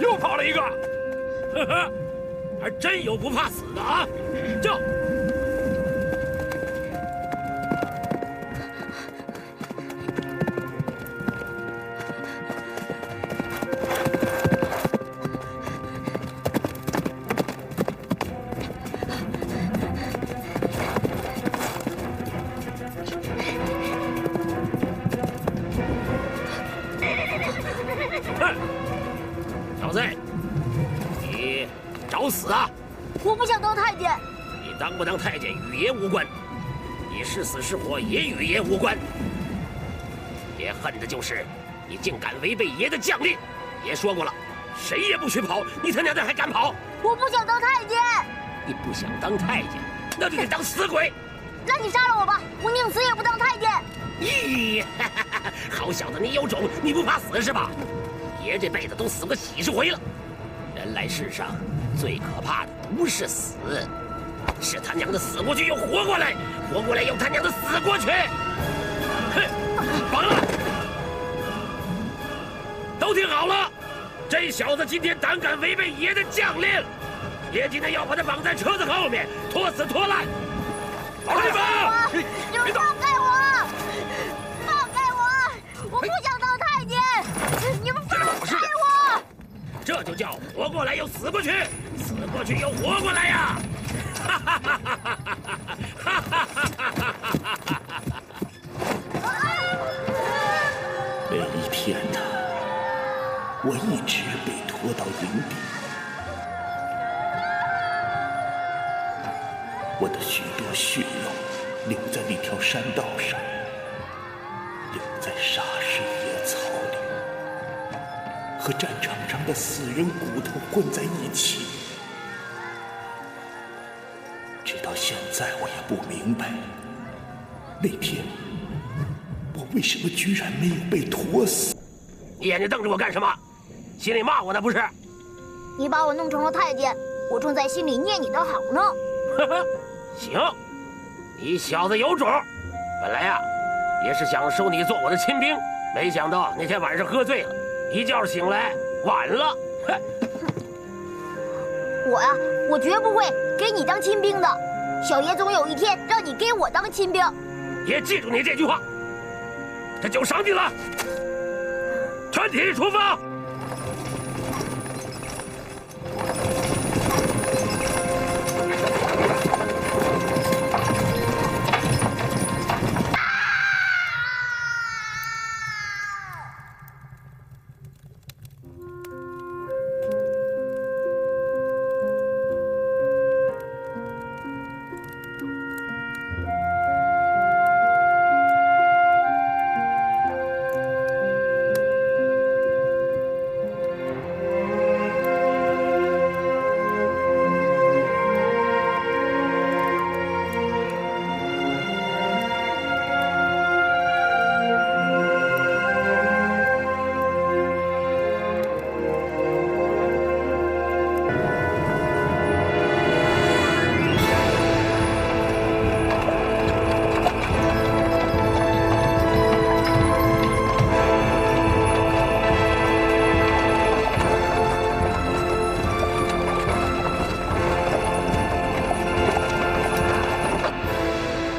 又跑了一个，呵呵，还真有不怕死的啊！叫！小子，你找死啊！我不想当太监。你当不当太监与爷无关，你是死是活也与爷无关。爷恨的就是你竟敢违背爷的将令。爷说过了，谁也不许跑，你他娘的还敢跑！我不想当太监。你不想当太监，那就得当死鬼。那你杀了我吧，我宁死也不当太监。咦，好小子，你有种，你不怕死是吧？爷这辈子都死过几十回了。人来世上最可怕的不是死，是他娘的死过去又活过来，活过来又他娘的死过去。哼，绑了！都听好了，这小子今天胆敢违背爷的将令，爷今天要把他绑在车子后面，拖死拖烂。好了，你们放开我！放开我！我不想当太监！你们放开我！这就叫活过来又死过去，死过去又活过来呀！哈哈哈哈哈哈！每一天呢，我一直被拖到营地，我的许多血肉留在那条山道上，留在沙石野草里，和战场上的死人骨头混在一起。直到现在，我也不明白，那天我为什么居然没有被拖死。你眼睛瞪着我干什么？心里骂我呢不是？你把我弄成了太监，我正在心里念你的好呢。呵呵，行，你小子有种！本来呀，也是想收你做我的亲兵，没想到那天晚上喝醉了，一觉醒来晚了。哼！我呀，我绝不会给你当亲兵的。小爷总有一天让你给我当亲兵。也记住你这句话。这酒赏你了，全体出发！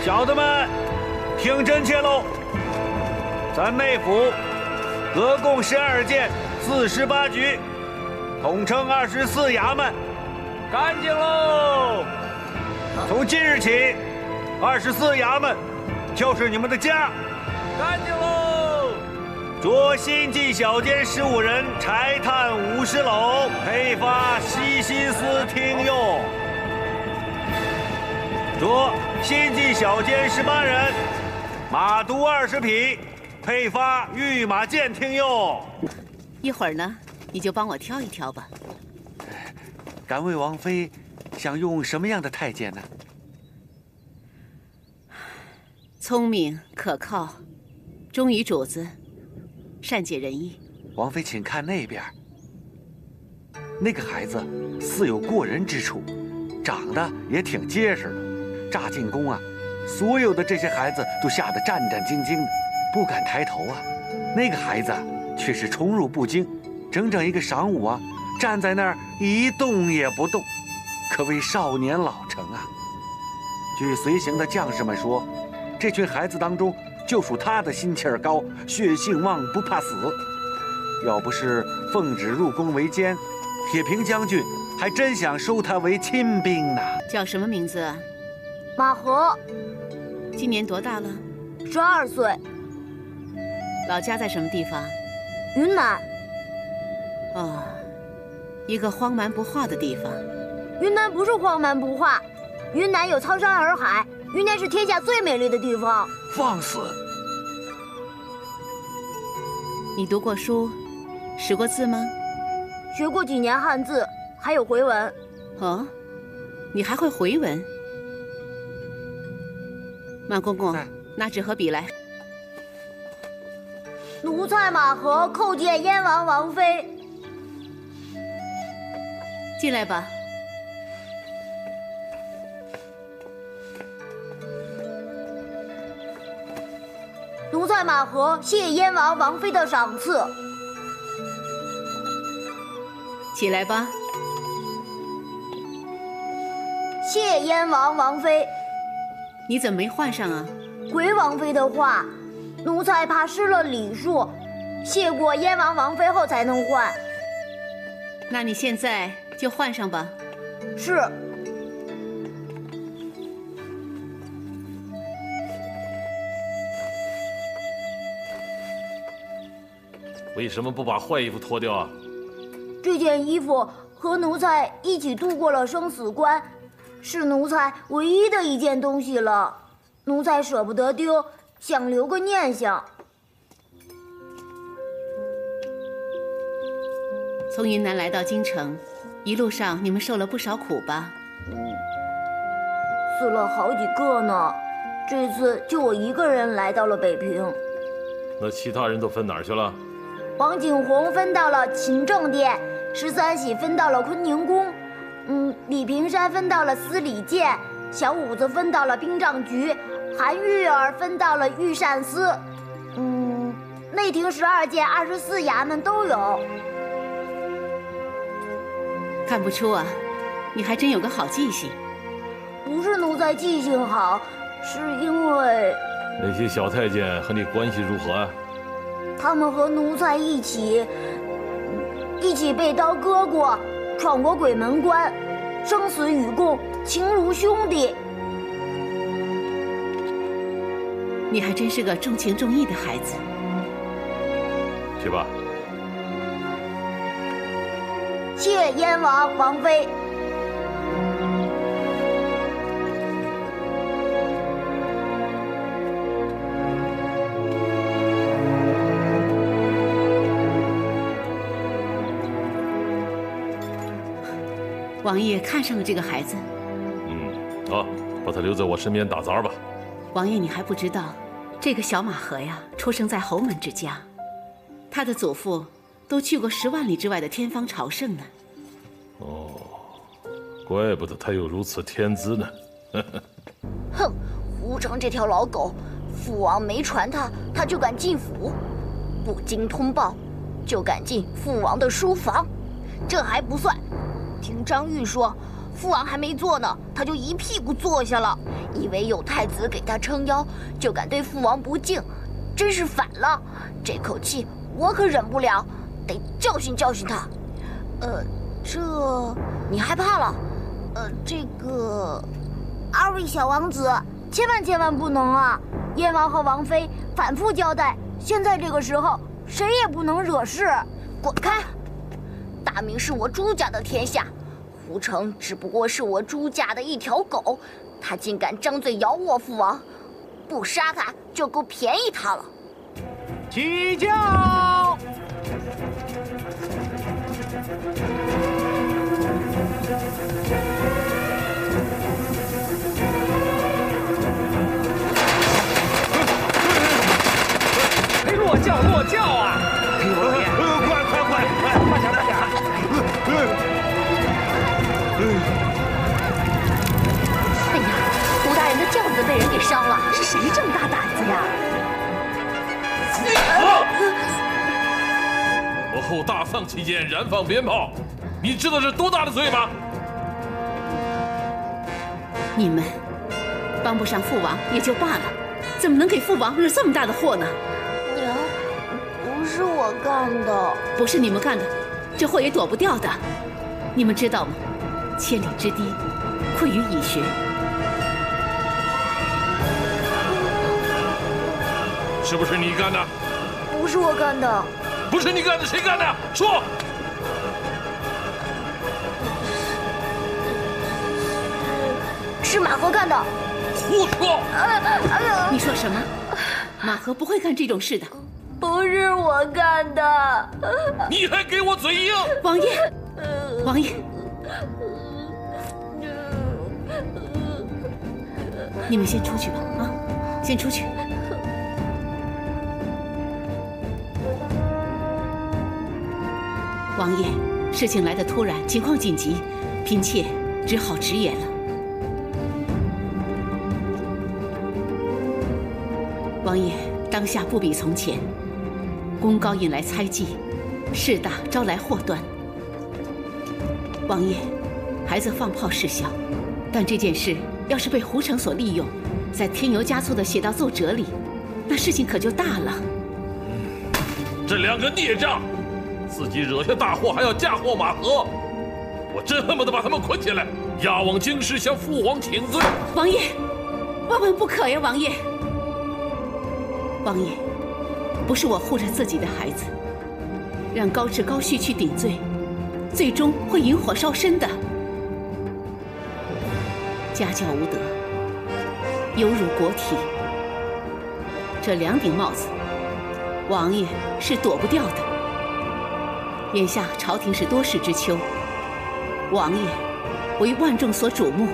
小子们，听真切喽！咱内府合共12件48局，统称24衙门，干净喽！从今日起，24衙门就是你们的家，干净喽！着新进小监15人，柴炭50篓，配发西辛丝听用。着新进小监18人，马犊20匹，配发御马剑听用。一会儿呢，你就帮我挑一挑吧。敢问王妃，想用什么样的太监呢？聪明可靠，忠于主子，善解人意。王妃，请看那边，那个孩子似有过人之处，长得也挺结实的。乍进宫啊，所有的这些孩子都吓得战战兢兢的，不敢抬头啊。那个孩子却是宠辱不惊，整整一个晌午啊，站在那儿一动也不动，可谓少年老成啊。据随行的将士们说，这群孩子当中，就属他的心气儿高，血性旺，不怕死。要不是奉旨入宫为监，铁平将军还真想收他为亲兵呢。叫什么名字啊？马和，今年多大了12岁，老家在什么地方？云南。哦，一个荒蛮不化的地方。云南不是荒蛮不化，云南有苍山洱海，云南是天下最美丽的地方。放肆！你读过书，识过字吗？学过几年汉字，还有回文。哦，你还会回文？马公公，拿纸和笔来。奴才马和叩见燕王王妃。进来吧。奴才马和谢燕王王妃的赏赐。起来吧。谢燕王王妃。你怎么没换上啊？回王妃的话，奴才怕失了礼数，谢过燕王王妃后才能换。那你现在就换上吧。是。为什么不把坏衣服脱掉啊？这件衣服和奴才一起度过了生死关，是奴才唯一的一件东西了。奴才舍不得丢，想留个念想。从云南来到京城，一路上你们受了不少苦吧？死了好几个呢。这次就我一个人来到了北平。那其他人都分哪儿去了？王景洪分到了勤政殿，13喜分到了坤宁宫，李平山分到了司礼监，小五子分到了兵帐局，韩玉儿分到了御膳司，内廷12监、24衙门都有。看不出啊，你还真有个好记性。不是奴才记性好，是因为那些小太监和你关系如何啊？他们和奴才一起被刀割过，闯过鬼门关，生死与共，情如兄弟。你还真是个重情重义的孩子。去吧。谢燕王王妃。王爷看上了这个孩子。好，把他留在我身边打杂吧。王爷，你还不知道，这个小马和呀，出生在侯门之家，他的祖父都去过10万里之外的天方朝圣呢。哦，怪不得他有如此天资呢。哼，胡成这条老狗，父王没传他，他就敢进府，不经通报，就敢进父王的书房。这还不算，听张玉说，父王还没坐呢，他就一屁股坐下了，以为有太子给他撑腰，就敢对父王不敬，真是反了。这口气我可忍不了，得教训教训他。这你害怕了？这个，2位小王子，千万不能啊！燕王和王妃反复交代，现在这个时候，谁也不能惹事。滚开！大明是我朱家的天下，胡成只不过是我朱家的一条狗，他竟敢张嘴咬我父王，不杀他就够便宜他了。起轿！落轿啊！快点！哎呀，胡大人的轿子被人给烧了，是谁这么大胆子呀？我后大丧期间燃放鞭炮，你知道这多大的罪吗？你们帮不上父王也就罢了，怎么能给父王惹这么大的祸呢？娘，不是我干的。不是你们干的，这祸也躲不掉的。你们知道吗？千里之堤，溃于蚁穴。是不是你干的？不是我干的。不是你干的，谁干的？说！是马和干的。胡说！你说什么？马和不会干这种事的。不是我干的。你还给我嘴硬！王爷，王爷，你们先出去吧，啊，先出去。王爷，事情来得突然，情况紧急，嫔妾只好直言了。王爷，当下不比从前，功高引来猜忌，势大招来祸端。王爷，孩子放炮是小，但这件事要是被胡成所利用，再添油加醋地写到奏折里，那事情可就大了。这两个孽障，自己惹下大祸还要嫁祸马和，我真恨不得把他们捆起来，押往京师向父王请罪。王爷，万万不可呀！王爷，王爷，不是我护着自己的孩子，让高志高旭去顶罪，最终会引火烧身的。家教无德，有辱国体，这两顶帽子，王爷是躲不掉的。眼下朝廷是多事之秋，王爷为万众所瞩目，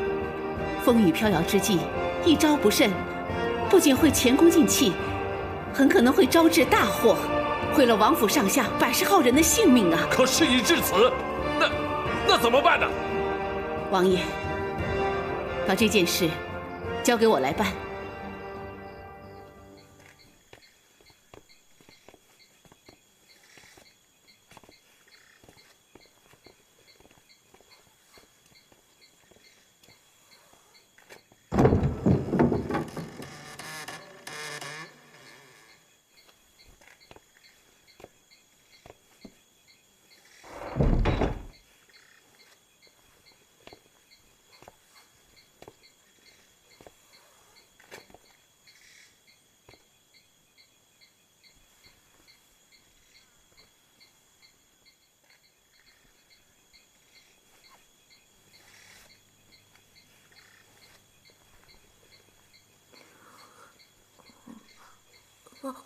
风雨飘摇之际，一招不慎，不仅会前功尽弃，很可能会招致大祸，毁了王府上下100号人的性命啊！可事已至此，那怎么办呢？王爷，把这件事交给我来办。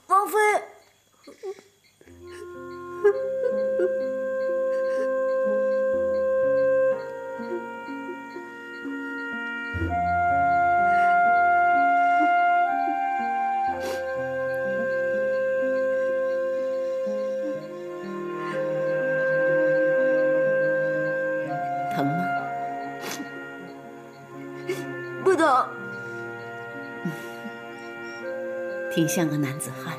王妃，疼吗？不疼。挺像个男子汉。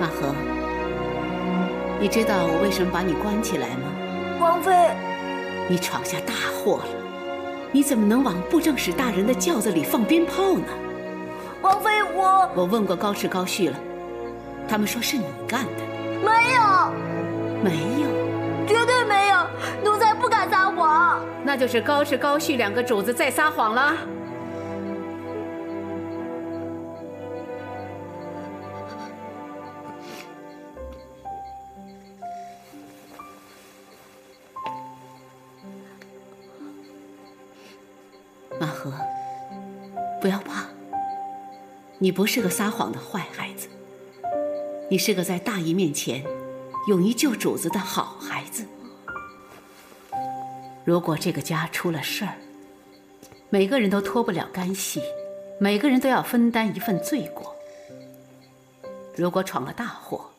马和，你知道我为什么把你关起来吗？王妃，你闯下大祸了，你怎么能往布政使大人的轿子里放鞭炮呢？王妃，我问过高志高旭了，他们说是你干的。没有，没有，绝对没有，奴才不敢撒谎。那就是高志高旭两个主子在撒谎了。马和，不要怕，你不是个撒谎的坏孩子，你是个在大义面前勇于救主子的好孩子。如果这个家出了事儿，每个人都脱不了干系，每个人都要分担一份罪过。如果闯了大祸，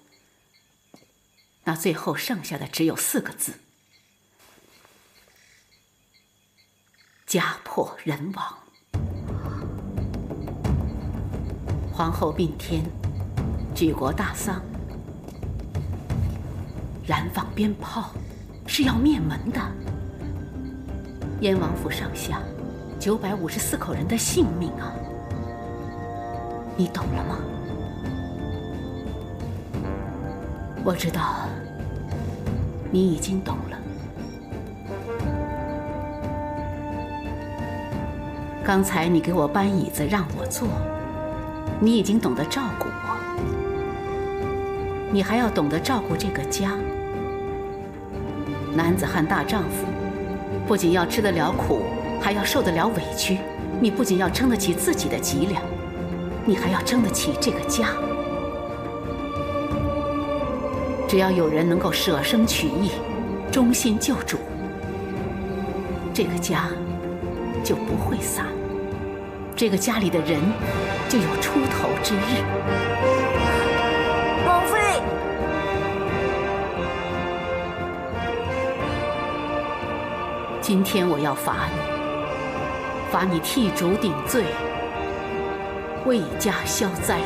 那最后剩下的只有4个字：家破人亡。皇后病天，举国大丧，燃放鞭炮是要灭门的。燕王府上下954口人的性命啊，你懂了吗？我知道你已经懂了。刚才你给我搬椅子让我坐，你已经懂得照顾我，你还要懂得照顾这个家。男子汉大丈夫，不仅要吃得了苦，还要受得了委屈。你不仅要撑得起自己的脊梁，你还要撑得起这个家。只要有人能够舍生取义，忠心救主，这个家就不会散，这个家里的人就有出头之日。王妃，今天我要罚你替主顶罪，为家消灾。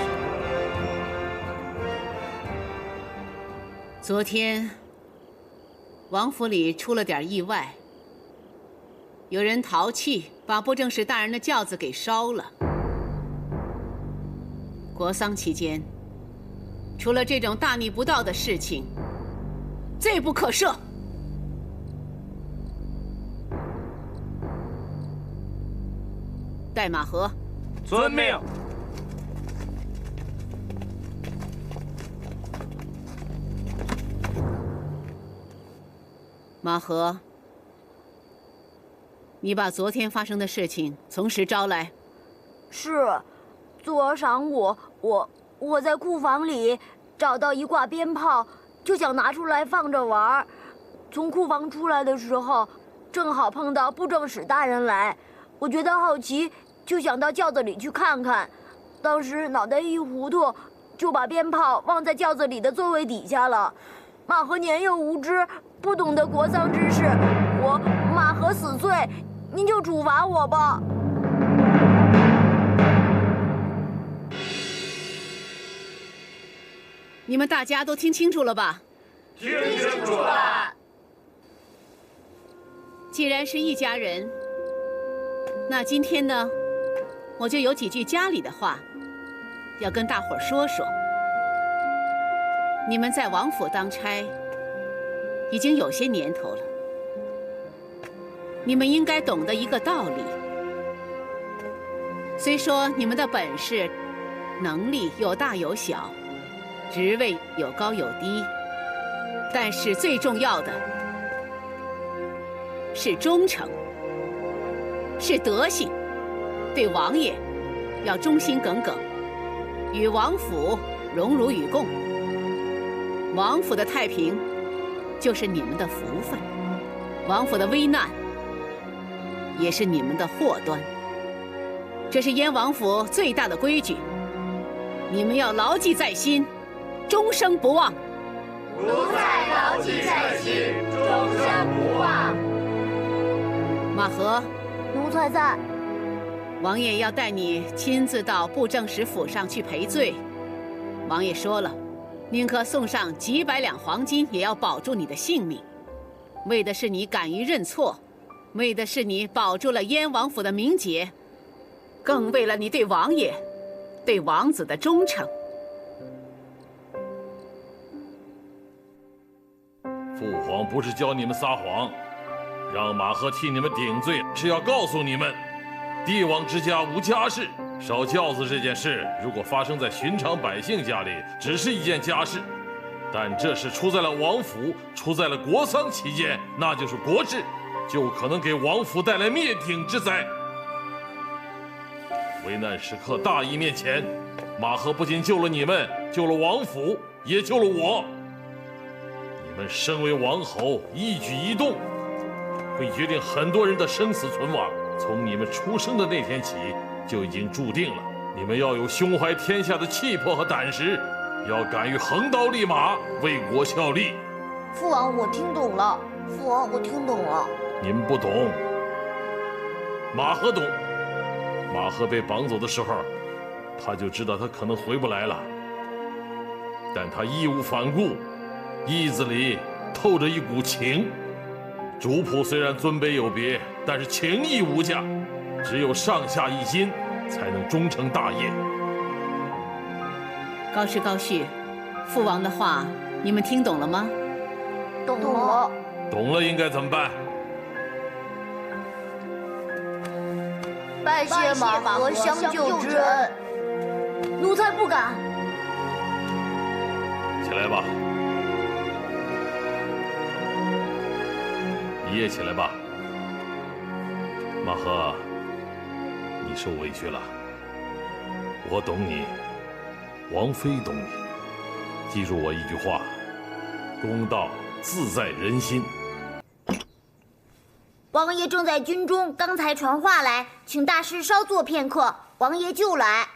昨天王府里出了点意外，有人淘气，把布政使大人的轿子给烧了。国丧期间，出了这种大逆不道的事情，罪不可赦。带马和。遵命。马和，你把昨天发生的事情从实招来。是，昨儿晌午，我在库房里找到一挂鞭炮，就想拿出来放着玩儿。从库房出来的时候，正好碰到布政使大人来，我觉得好奇，就想到轿子里去看看。当时脑袋一糊涂，就把鞭炮忘在轿子里的座位底下了。马和年幼无知，不懂得国丧之事，我马和死罪，您就处罚我吧。你们大家都听清楚了吧？听清楚了。既然是一家人，那今天呢，我就有几句家里的话，要跟大伙儿说说。你们在王府当差，已经有些年头了，你们应该懂得一个道理。虽说你们的本事、能力有大有小，职位有高有低，但是最重要的是忠诚，是德行。对王爷要忠心耿耿，与王府荣辱与共。王府的太平就是你们的福分，王府的危难也是你们的祸端。这是燕王府最大的规矩，你们要牢记在心，终生不忘。奴才牢记在心，终生不忘。马和，奴才在。王爷要带你亲自到布政使府上去赔罪。王爷说了，宁可送上几百两黄金，也要保住你的性命。为的是你敢于认错，为的是你保住了燕王府的名节，更为了你对王爷、对王子的忠诚。父皇不是教你们撒谎，让马和替你们顶罪，是要告诉你们，帝王之家无家事。烧轿子这件事，如果发生在寻常百姓家里，只是一件家事；但这事出在了王府，出在了国丧期间，那就是国事，就可能给王府带来灭顶之灾。危难时刻，大义面前，马和不仅救了你们，救了王府，也救了我。你们身为王侯，一举一动会决定很多人的生死存亡。从你们出生的那天起，就已经注定了。你们要有胸怀天下的气魄和胆识，要敢于横刀立马，为国效力。父王，我听懂了。父王，我听懂了。你们不懂，马和懂。马和被绑走的时候，他就知道他可能回不来了，但他义无反顾，义字里透着一股情。主仆虽然尊卑有别，但是情义无价，只有上下一心，才能终成大业。高师高绪，父王的话你们听懂了吗？懂了。懂了应该怎么办？拜谢马和相救之恩。奴才不敢。起来吧，你也起来吧。马和，你受委屈了。我懂你，王妃懂你。记住我一句话：公道自在人心。王爷正在军中，刚才传话来，请大师稍坐片刻，王爷就来。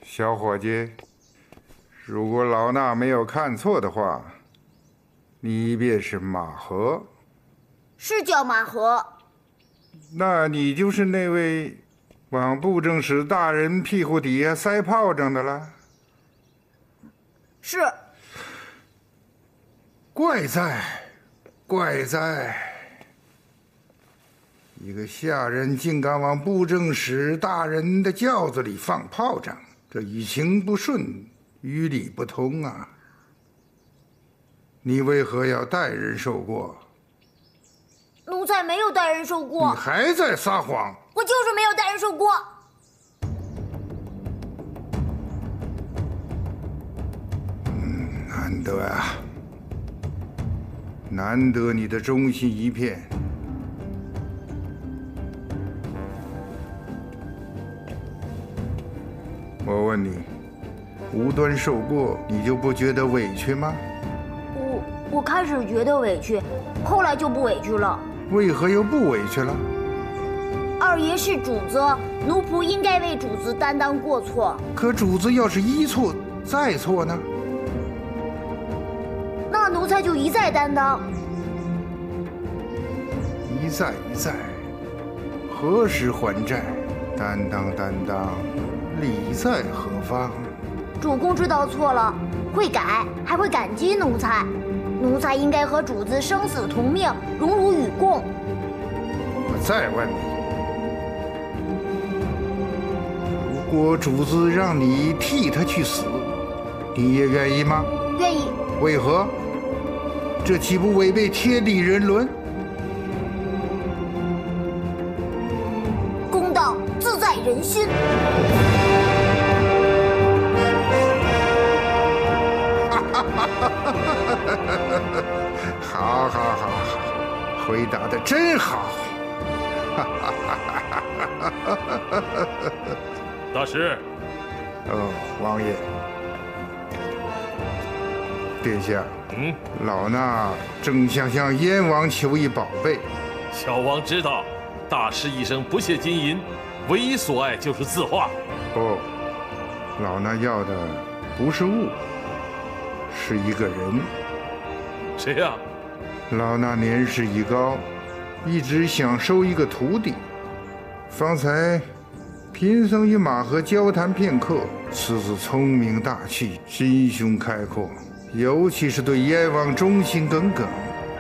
小伙计，如果老衲没有看错的话，你便是马和。是叫马和。那你就是那位往布政使大人屁股底下塞炮仗的了？是。怪哉，怪哉！一个下人竟敢往布政使大人的轿子里放炮仗，这于情不顺，于理不通啊！你为何要代人受过？奴才没有代人受过。你还在撒谎！我就是没有代人受过。难得啊，难得你的忠心一片。我问你，无端受过，你就不觉得委屈吗？我开始觉得委屈，后来就不委屈了。为何又不委屈了？二爷是主子，奴仆应该为主子担当过错。可主子要是一错再错呢？那奴才就一再担当。一再一再，何时还债？担当担当，理在何方？主公知道错了，会改，还会感激奴才。奴才应该和主子生死同命，荣辱与共。我再问你，如果主子让你替他去死，你也愿意吗？愿意。为何？这岂不违背天理人伦？公道自在人心。好，好，好，好，回答的真好。大师。哦，王爷，殿下。老衲正想向燕王求一宝贝。小王知道，大师一生不屑金银，唯一所爱就是字画。不，老衲要的不是物，是一个人。谁呀？老衲年事已高，一直想收一个徒弟。方才贫僧与马和交谈片刻，此子聪明大气，心胸开阔，尤其是对燕王忠心耿耿。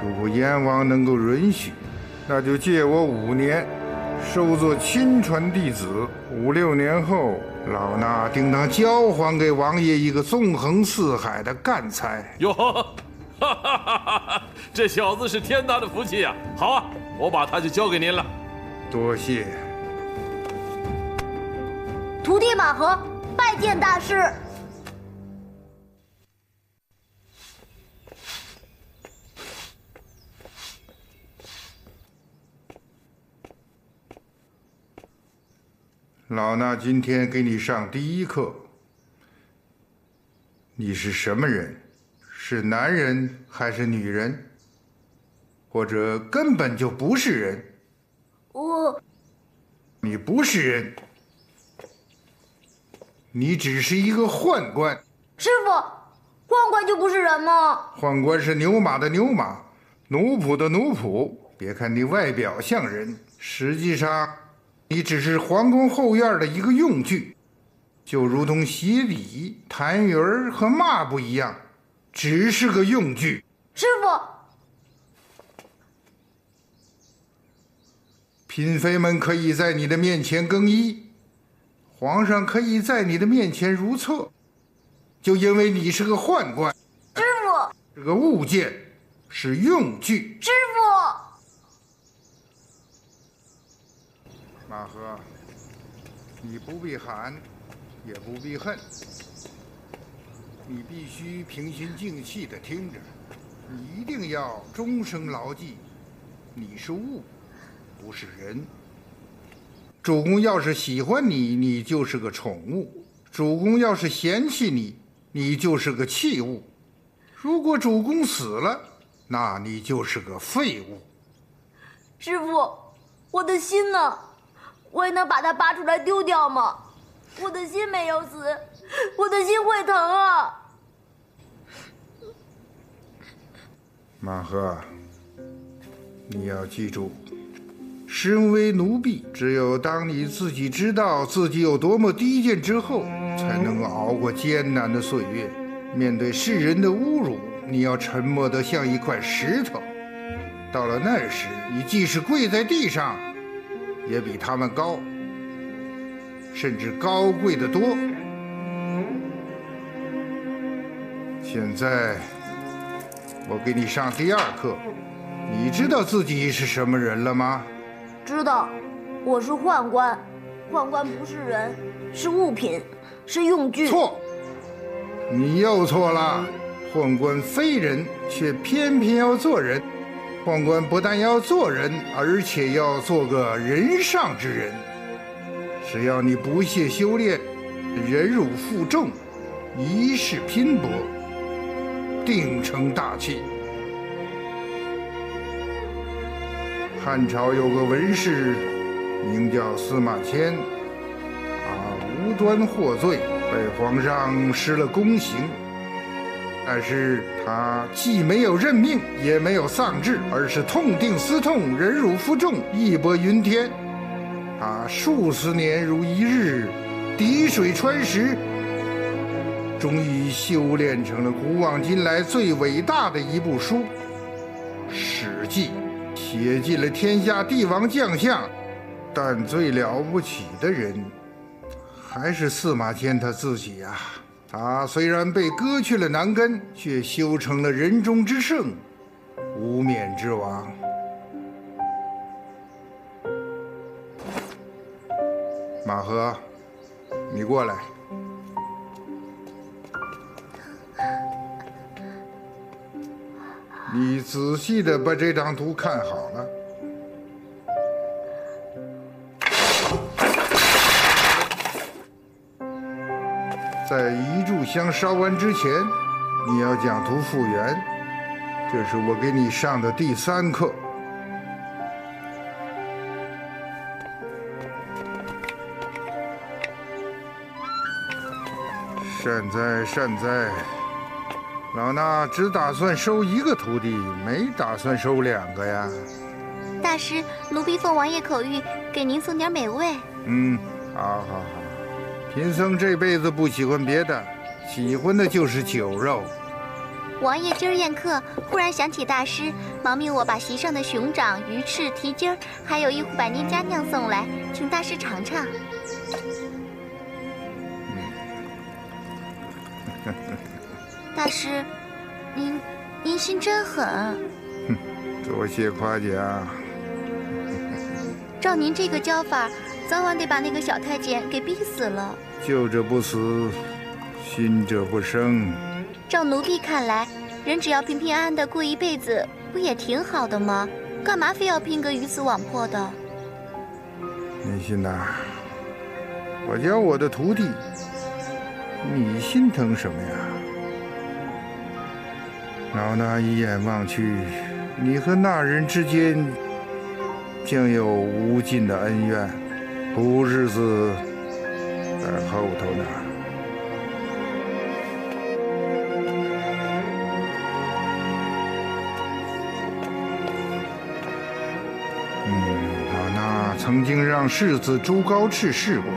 如果燕王能够允许，那就借我5年，收作亲传弟子。5、6年后，老衲定当交还给王爷一个纵横四海的干才。哟，哈哈哈哈！这小子是天大的福气呀！好啊，我把他就交给您了。多谢。徒弟马和拜见大师。老衲今天给你上第一课。你是什么人？是男人还是女人？或者根本就不是人。你不是人，你只是一个宦官。师傅，宦官就不是人吗？宦官是牛马的牛马，奴仆的奴仆。别看你外表像人，实际上你只是皇宫后院的一个用具，就如同鞋底、痰盂和抹布一样，只是个用具。师傅，嫔妃们可以在你的面前更衣，皇上可以在你的面前如厕，就因为你是个宦官。师傅，是个物件，是用具。师傅。马和，你不必喊，也不必恨，你必须平心静气地听着。你一定要终生牢记，你是物，不是人。主公要是喜欢你，你就是个宠物；主公要是嫌弃你，你就是个弃物。如果主公死了，那你就是个废物。师傅，我的心呢？我也能把它拔出来丢掉吗？我的心没有死，我的心会疼啊！马和，你要记住，身为奴婢，只有当你自己知道自己有多么低贱之后，才能熬过艰难的岁月。面对世人的侮辱，你要沉默得像一块石头。到了那时，你即使跪在地上，也比他们高，甚至高贵得多。现在，我给你上第二课，你知道自己是什么人了吗？知道，我是宦官。宦官不是人，是物品，是用具。错，你又错了。宦官非人，却偏偏要做人。宦官不但要做人，而且要做个人上之人。只要你不懈修炼，忍辱负重，一世拼搏，定成大器。汉朝有个文士，名叫司马迁，无端获罪，被皇上施了宫刑。但是他既没有认命，也没有丧志，而是痛定思痛，忍辱负重，义薄云天。他数十年如一日，滴水穿石，终于修炼成了古往今来最伟大的一部书《史记》，写尽了天下帝王将相。但最了不起的人，还是司马迁他自己呀。他虽然被割去了男根，却修成了人中之圣，无冕之王。马和，你过来。你仔细地把这张图看好了。在一炷香烧完之前，你要将图复原。这是我给你上的第3课。善哉，老衲只打算收1个徒弟，没打算收2个呀。大师，奴婢奉王爷口谕，给您送点美味。好。贫僧这辈子不喜欢别的，喜欢的就是酒肉。王爷今儿宴客，忽然想起大师，忙命我把席上的熊掌、鱼翅、蹄筋儿，还有1壶百年佳酿送来，请大师尝尝。大师，您心真狠。多谢夸奖。照您这个教法，早晚得把那个小太监给逼死了。救者不死，心者不生。照奴婢看来，人只要平平安安的过一辈子，不也挺好的吗？干嘛非要拼个鱼死网破的？你心呐，我教我的徒弟，你心疼什么呀？老衲一眼望去，你和那人之间将有无尽的恩怨，苦日子在后头呢。老衲曾经让世子朱高炽试过，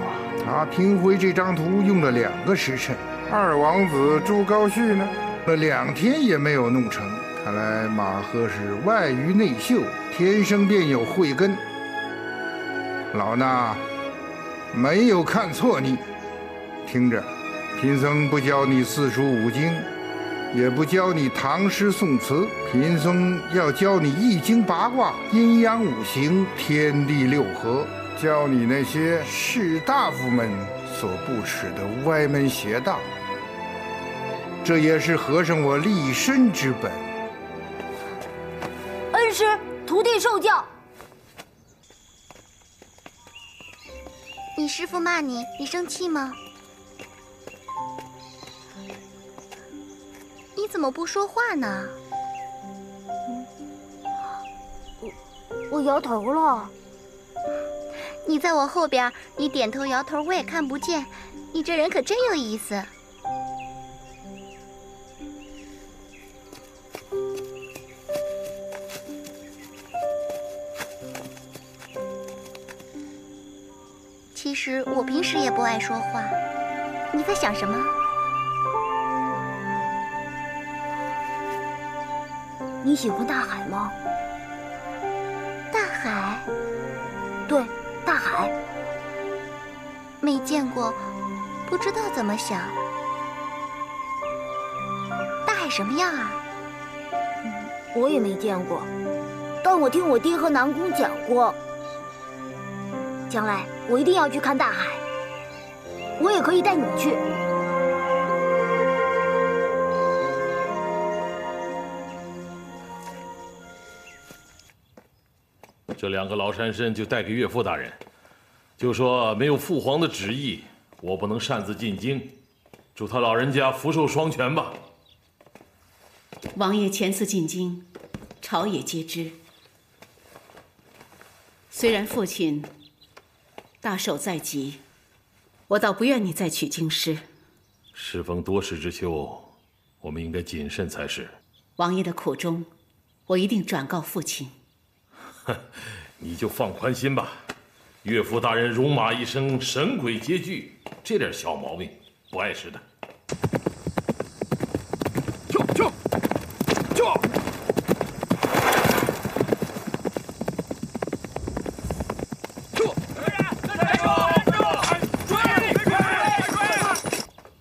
他拼绘这张图用了2个时辰，二王子朱高煦呢，了2天也没有弄成。看来马赫是外愚内秀，天生便有慧根。老衲没有看错你。听着，贫僧不教你四书五经，也不教你唐诗宋词，贫僧要教你易经八卦、阴阳五行、天地六合，教你那些士大夫们所不耻的歪门邪道。这也是和尚我立身之本。恩师，徒弟受教。你师父骂你，你生气吗？你怎么不说话呢？我摇头了。你在我后边，你点头摇头我也看不见，你这人可真有意思。其实我平时也不爱说话。你在想什么？你喜欢大海吗？大海？对，大海。没见过，不知道怎么想。大海什么样啊？我也没见过，但我听我爹和南宫讲过。将来我一定要去看大海，我也可以带你去。这2个老山参就带给岳父大人，就说没有父皇的旨意，我不能擅自进京，祝他老人家福寿双全吧。王爷前次进京，朝野皆知。虽然父亲大寿在即，我倒不愿你再取京师。适逢多事之秋，我们应该谨慎才是。王爷的苦衷，我一定转告父亲。你就放宽心吧，岳父大人戎马一生，神鬼皆惧，这点小毛病不碍事的。就！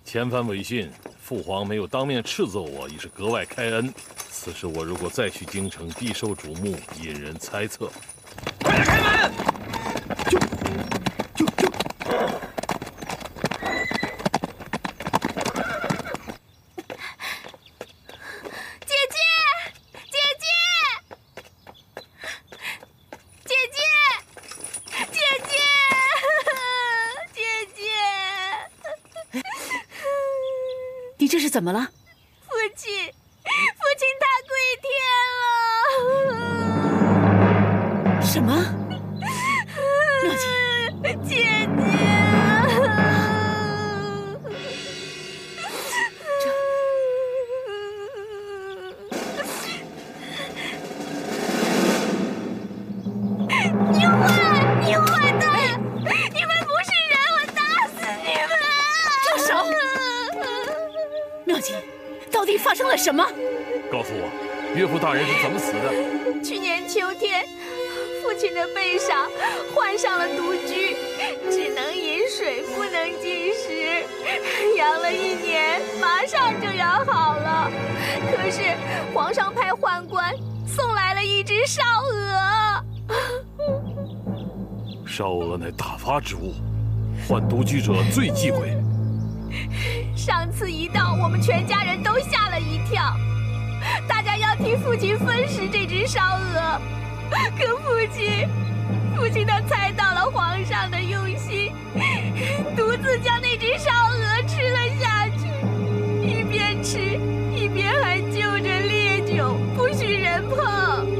前番违训，父皇没有当面斥责我，已是格外开恩。此时我如果再去京城，必受瞩目，引人猜测。快点开门！就！你这是怎么了？父亲他归天了！什么？妙姐，姐姐，你坏蛋！你们不是人，我打死你们！住手！妙姐，到底发生了什么？告诉我，岳父大人是怎么死的？去年秋天，父亲的背上患上了毒疽，只能饮水，不能进食。养了1年，马上就要好了。可是皇上派宦官送来了一只烧鹅。烧鹅乃大发之物，患毒疽者最忌讳。上次一到，我们全家人都吓了一跳，大家要替父亲分食这只烧鹅。可父亲他猜到了皇上的用心，独自将那只烧鹅吃了下去，一边吃一边还就着烈酒，不许人碰。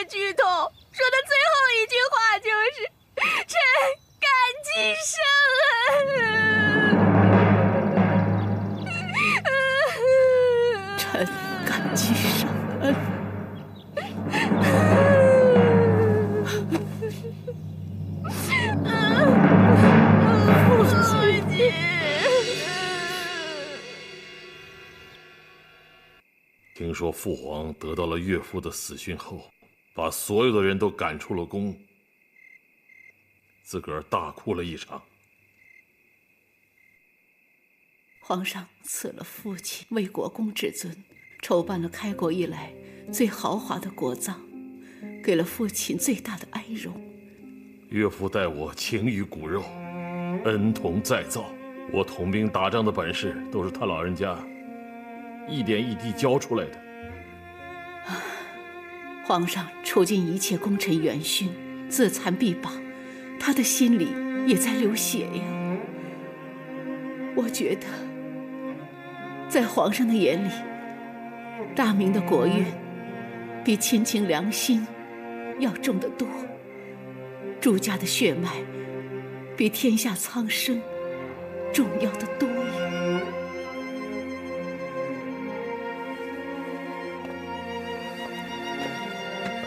剧透，说的最后一句话就是“臣感激圣恩”。臣感激圣恩。父亲。听说父皇得到了岳父的死讯后，把所有的人都赶出了宫，自个儿大哭了一场。皇上赐了父亲为国公之尊，筹办了开国以来最豪华的国葬，给了父亲最大的哀荣。岳父待我情于骨肉，恩同再造。我统兵打仗的本事都是他老人家一点一滴教出来的。皇上处尽一切功臣元勋，自残臂膀，他的心里也在流血呀。我觉得，在皇上的眼里，大明的国运比亲情良心要重得多，朱家的血脉比天下苍生重要的多呀。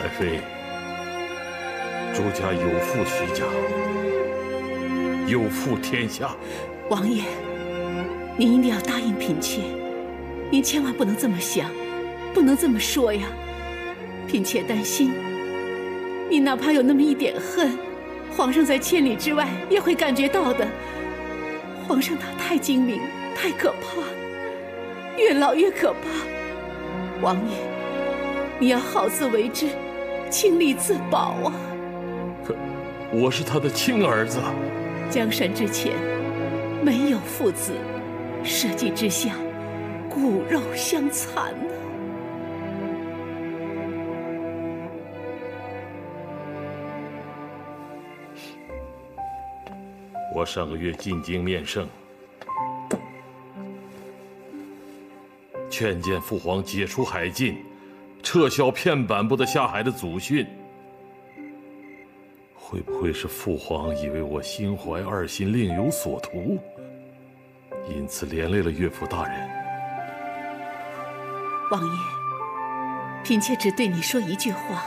爱妃，朱家有负徐家，有负天下。王爷，您一定要答应嫔妾，您千万不能这么想，不能这么说呀。嫔妾担心，你哪怕有那么一点恨，皇上在千里之外也会感觉到的。皇上他太精明，太可怕，越老越可怕。王爷，你要好自为之，亲力自保啊！可我是他的亲儿子。江山之前，没有父子，社稷之下，骨肉相残呢。我上个月进京面圣，劝谏父皇解除海禁，撤销片板部的下海的祖训。会不会是父皇以为我心怀二心，另有所图，因此连累了岳父大人？王爷，嫔妾只对你说一句话，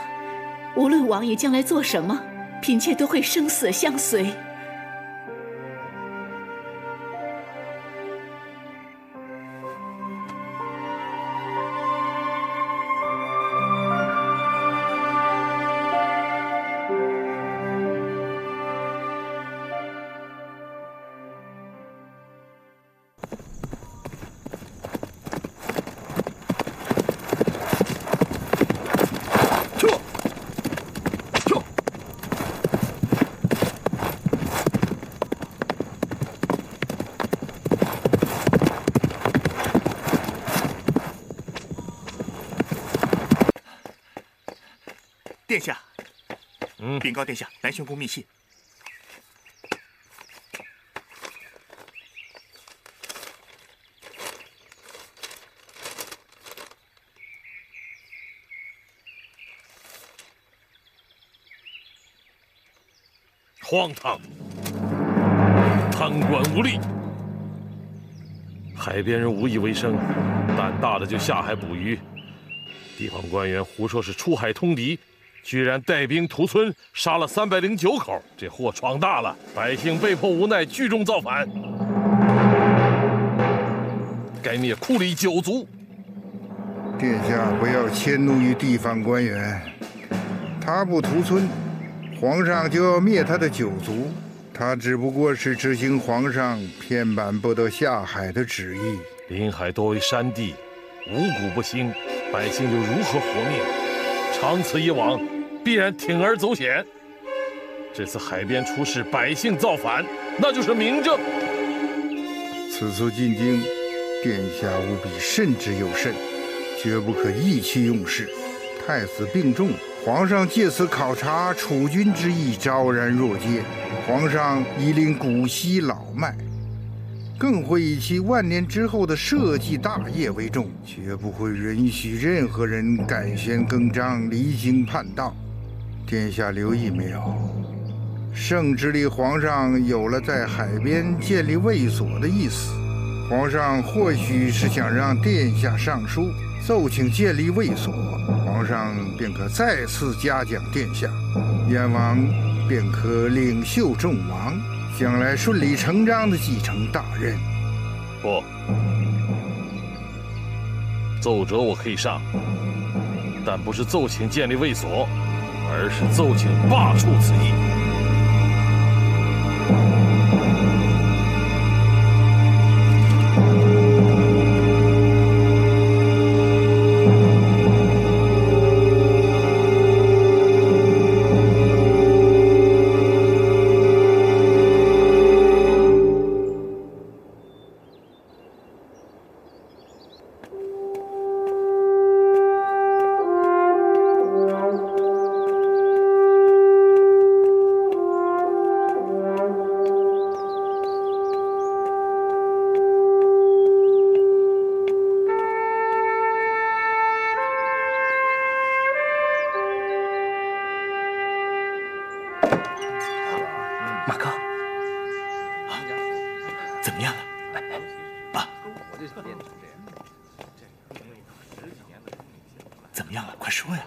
无论王爷将来做什么，嫔妾都会生死相随。殿下，禀告殿下，南巡公密信。荒唐，贪官污吏，海边人无以为生，胆大的就下海捕鱼。地方官员胡说是出海通敌，居然带兵屠村，杀了309口，这祸闯大了，百姓被迫无奈聚众造反，该灭库里9族。殿下不要迁怒于地方官员，他不屠村，皇上就要灭他的9族，他只不过是执行皇上片板不得下海的旨意。临海多为山地，五谷不兴，百姓又如何活命？长此以往，必然铤而走险。这次海边出事，百姓造反，那就是明证。此次进京，殿下务必慎之又慎，绝不可意气用事。太子病重，皇上借此考察储君之意，昭然若揭。皇上已领古稀老迈，更会以其万年之后的社稷大业为重，绝不会允许任何人改弦更张、离经叛道。殿下留意没有？圣旨里皇上有了在海边建立卫所的意思。皇上或许是想让殿下上书奏请建立卫所，皇上便可再次嘉奖殿下，燕王便可领袖众王，将来顺理成章地继承大任。不，奏折我可以上，但不是奏请建立卫所，而是奏请罢黜此意。马哥，怎么样了？啊，怎么样了？快说呀！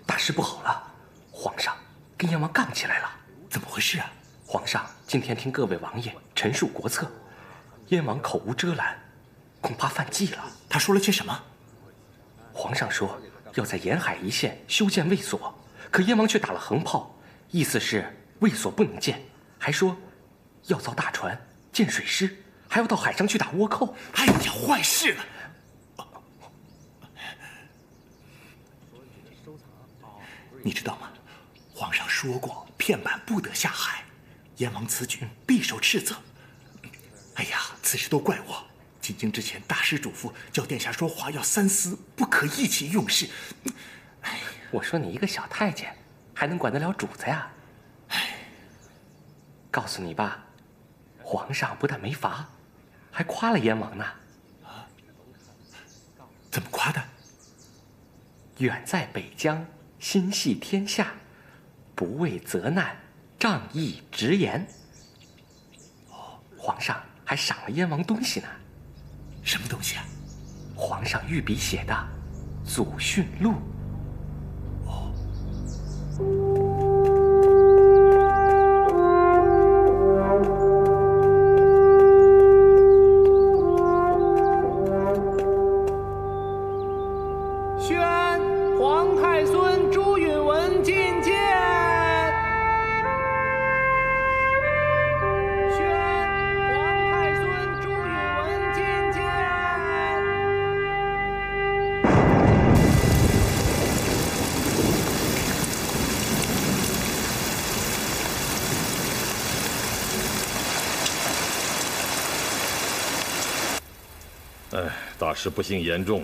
大事不好了，皇上跟燕王杠起来了。怎么回事啊？皇上今天听各位王爷陈述国策，燕王口无遮拦，恐怕犯忌了。他说了些什么？皇上说要在沿海一线修建卫所，可燕王却打了横炮，意思是卫所不能建，还说要造大船建水师，还要到海上去打倭寇。哎呀，坏事了！你知道吗？皇上说过，片板不得下海，燕王此举必受斥责。哎呀，此事都怪我。进京之前，大师嘱咐叫殿下说话要三思，不可意气用事。哎，我说你一个小太监，还能管得了主子呀？哎，告诉你吧，皇上不但没罚，还夸了燕王呢。啊？怎么夸的？远在北疆，心系天下，不畏责难，仗义直言。哦，皇上还赏了燕王东西呢。什么东西啊？皇上御笔写的《祖训录》。哦。宣皇太孙朱允文觐见。哎，大事不幸严重。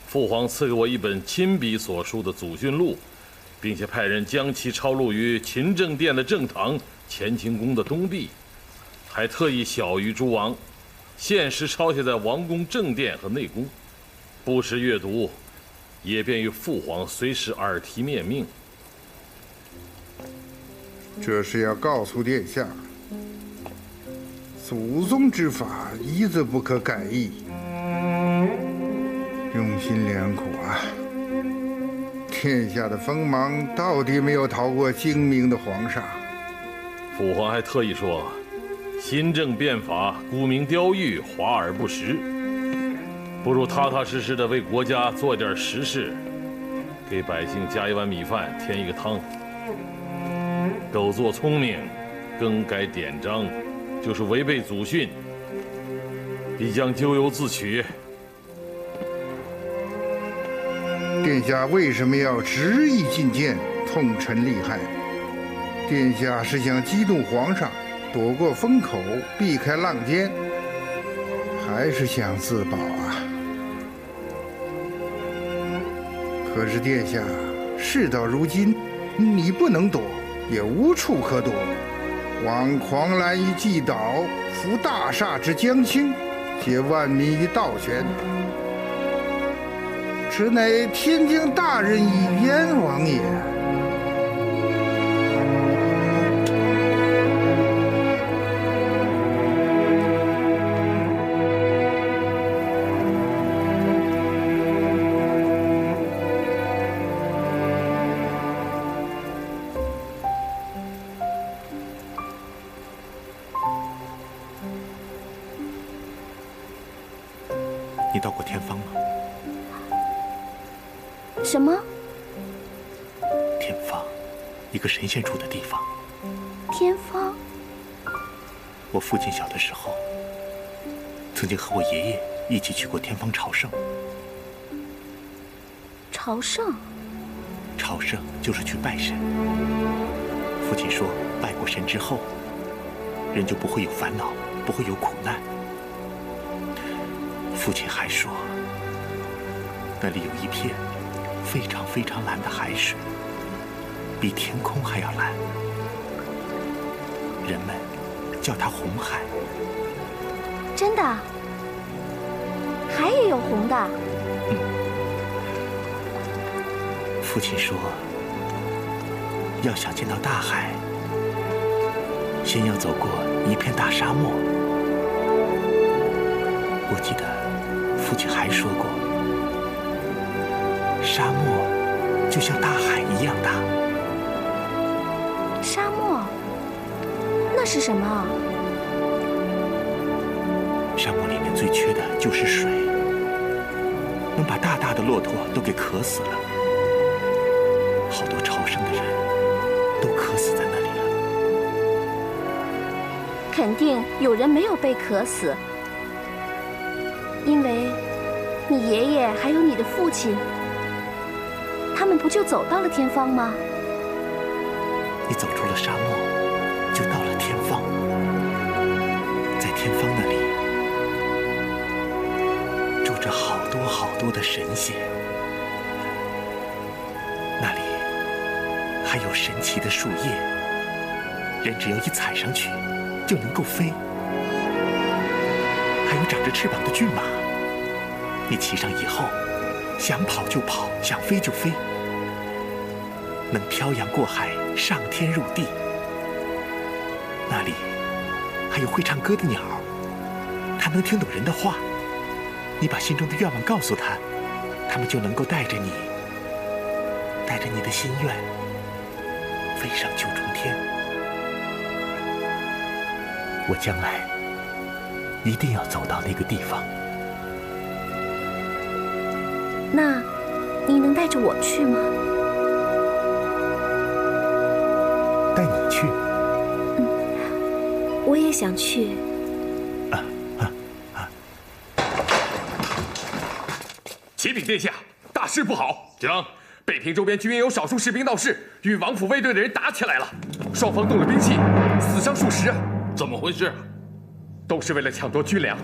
父皇赐给我一本亲笔所书的《祖训录》，并且派人将其抄录于勤政殿的正堂乾清宫的东壁，还特意晓谕诸王，限时抄写在王宫正殿和内宫，不时阅读，也便于父皇随时耳提面命。这是要告诉殿下，祖宗之法一字不可改易，用心良苦啊！天下的锋芒到底没有逃过精明的皇上。父皇还特意说，新政变法，沽名雕玉，华而不实，不如踏踏实实的为国家做点实事，给百姓加一碗米饭，添一个汤。苟作聪明，更改典章，就是违背祖训，必将咎由自取。殿下为什么要执意进谏，痛陈利害？殿下是想激怒皇上，躲过风口，避开浪尖，还是想自保啊？可是殿下，事到如今，你不能躲，也无处可躲。王狂澜于既倒，扶大厦之将倾，解万民于倒悬。此乃天经大人以冤枉也。到过天方吗？什么？天方，一个神仙住的地方。天方？我父亲小的时候，曾经和我爷爷一起去过天方朝圣。朝圣？朝圣就是去拜神。父亲说，拜过神之后，人就不会有烦恼，不会有苦难。父亲还说，那里有一片非常非常蓝的海水，比天空还要蓝，人们叫它红海。真的？海也有红的？父亲说，要想见到大海，先要走过一片大沙漠。我记得父亲还说过，沙漠就像大海一样大。沙漠？那是什么？沙漠里面最缺的就是水，能把大大的骆驼都给渴死了。好多朝圣的人都渴死在那里了。肯定有人没有被渴死，因为你爷爷还有你的父亲，他们不就走到了天方吗？你走出了沙漠，就到了天方。在天方那里，住着好多好多的神仙，那里还有神奇的树叶，人只要一踩上去就能够飞。还有长着翅膀的骏马，你骑上以后，想跑就跑，想飞就飞，能漂洋过海，上天入地。那里还有会唱歌的鸟，它能听懂人的话，你把心中的愿望告诉它，它们就能够带着你的心愿飞上九重天。我将来一定要走到那个地方。那你能带着我去吗？带你去？我也想去。启禀殿下，大事不好！讲。北平周边均有少数士兵闹事，与王府卫队的人打起来了，双方动了兵器，死伤数十。怎么回事？都是为了抢夺军粮。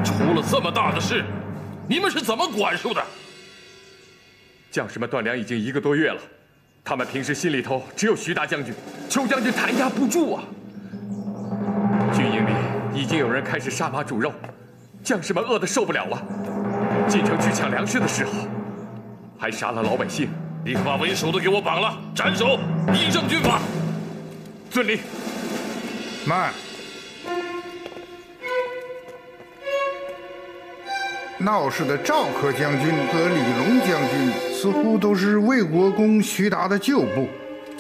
出了这么大的事，你们是怎么管束的？将士们断粮已经1个多月了，他们平时心里头只有徐大将军、邱将军弹压不住啊。军营里已经有人开始杀马煮肉，将士们饿得受不了了。进城去抢粮食的时候，还杀了老百姓。立刻把为首的给我绑了，斩首，依正军法。遵令。慢。闹事的赵克将军和李隆将军似乎都是魏国公徐达的旧部。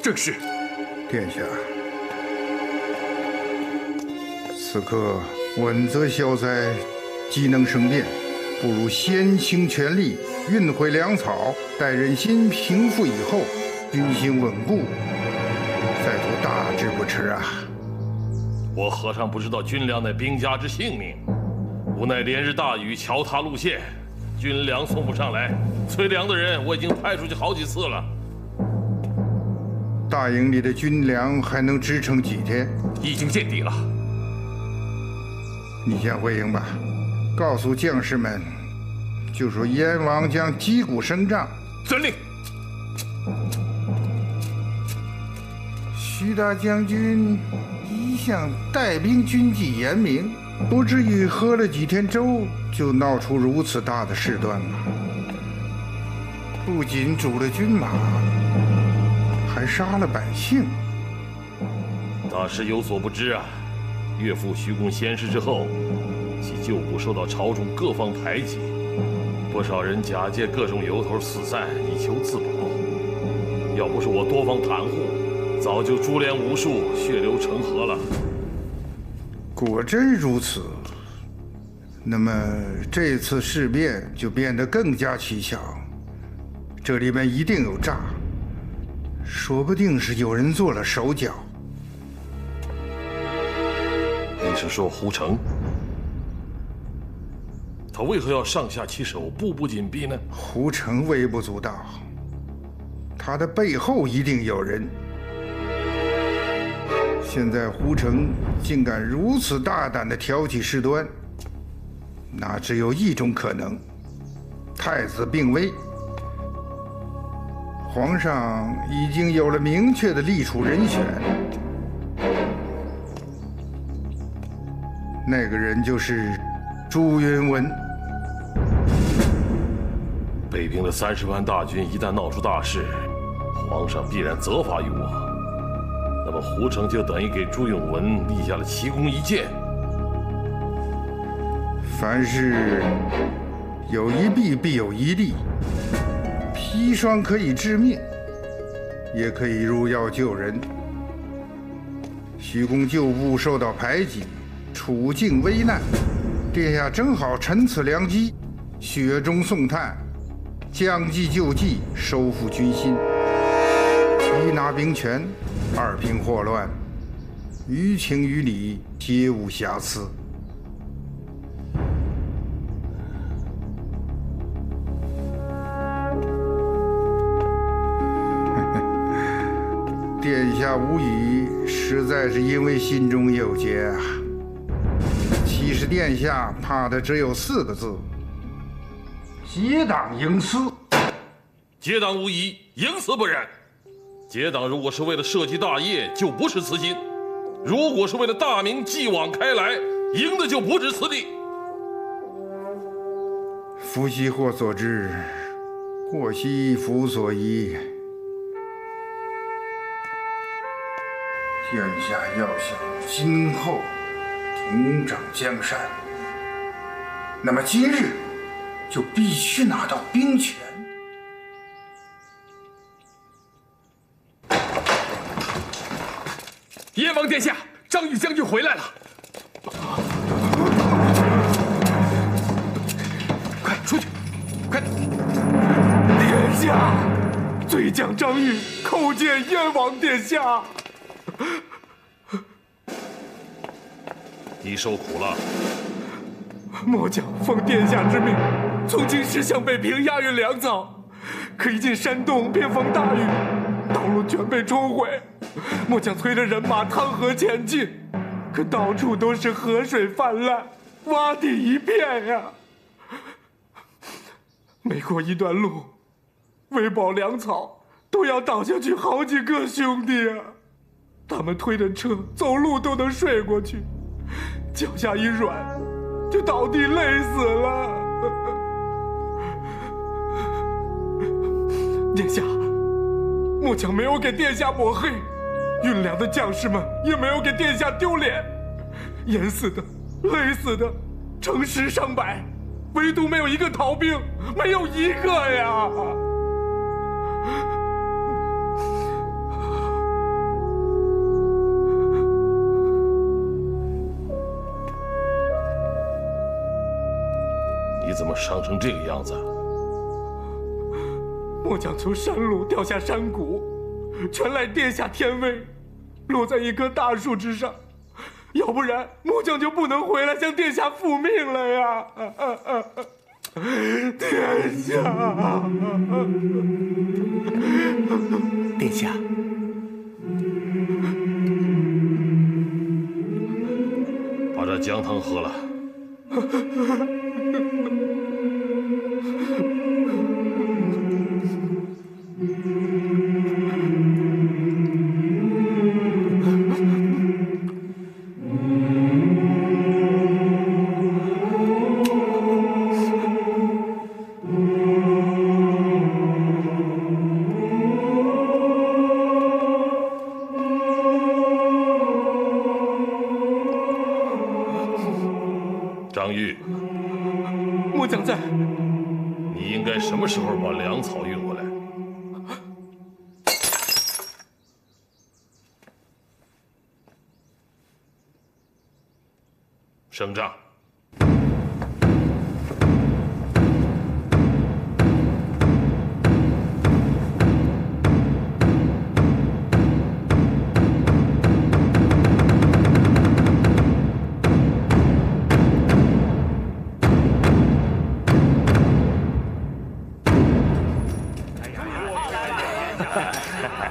正是。殿下，此刻稳则消灾，机能生变，不如先倾全力运回粮草，待人心平复以后，军心稳固，再图大治不迟啊！我何尝不知道军粮乃兵家之性命，无奈连日大雨桥塌路陷，军粮送不上来，催粮的人我已经派出去好几次了。大营里的军粮还能支撑几天？已经见底了。你先回营吧，告诉将士们，就说燕王将击鼓声仗。遵令。徐大将军一向带兵军纪严明，不至于喝了几天粥就闹出如此大的事端吧？不仅煮了军马，还杀了百姓。大师有所不知啊，岳父徐公仙逝之后，其旧部受到朝中各方排挤，不少人假借各种由头四散，以求自保。要不是我多方袒护，早就株连无数，血流成河了。果真如此，那么这次事变就变得更加蹊跷，这里面一定有诈，说不定是有人做了手脚。你是说胡成？他为何要上下其手，步步紧逼呢？胡成微不足道，他的背后一定有人。现在胡成竟敢如此大胆地挑起事端，那只有一种可能：太子病危，皇上已经有了明确的立储人选，那个人就是朱允炆。北平的30万大军一旦闹出大事，皇上必然责罚于我。那么胡成就等于给朱允炆立下了奇功一件。凡事有一弊必有一利，砒霜可以致命，也可以入药救人。徐公旧部受到排挤，处境危难，殿下正好趁此良机，雪中送炭，将计就计，收复军心，一拿兵权，二平祸乱，于情于理皆无瑕疵。殿下无语，实在是因为心中有结啊。其实殿下怕的只有4个字：结党营私。结党无疑，营私不然。结党如果是为了社稷大业，就不是私心；如果是为了大明继往开来，赢的就不是此地。夫兮祸所至，祸兮福所依。殿下要想今后统掌江山，那么今日就必须拿到兵权。燕王殿下，张玉将军回来了！快出去，快！殿下，罪将张玉叩见燕王殿下。你受苦了。末将奉殿下之命，从京师向北平押运粮草，可一进山洞便逢大雨，道路全被冲毁。末将催着人马趟河前进，可到处都是河水泛滥，洼地一片呀。每过一段路，喂饱粮草都要倒下去好几个兄弟啊！他们推着车走路都能睡过去，脚下一软就倒地累死了。殿下，末将没有给殿下抹黑，运粮的将士们也没有给殿下丢脸，淹死的、累死的成10上百，唯独没有一个逃兵，没有一个呀！你怎么伤成这个样子？末将从山路掉下山谷，全赖殿下天威，落在一棵大树之上，要不然末将就不能回来向殿下复命了呀！殿下，殿下，把这姜汤喝了。张玉，末将在。你应该什么时候把粮草运回来？升帐。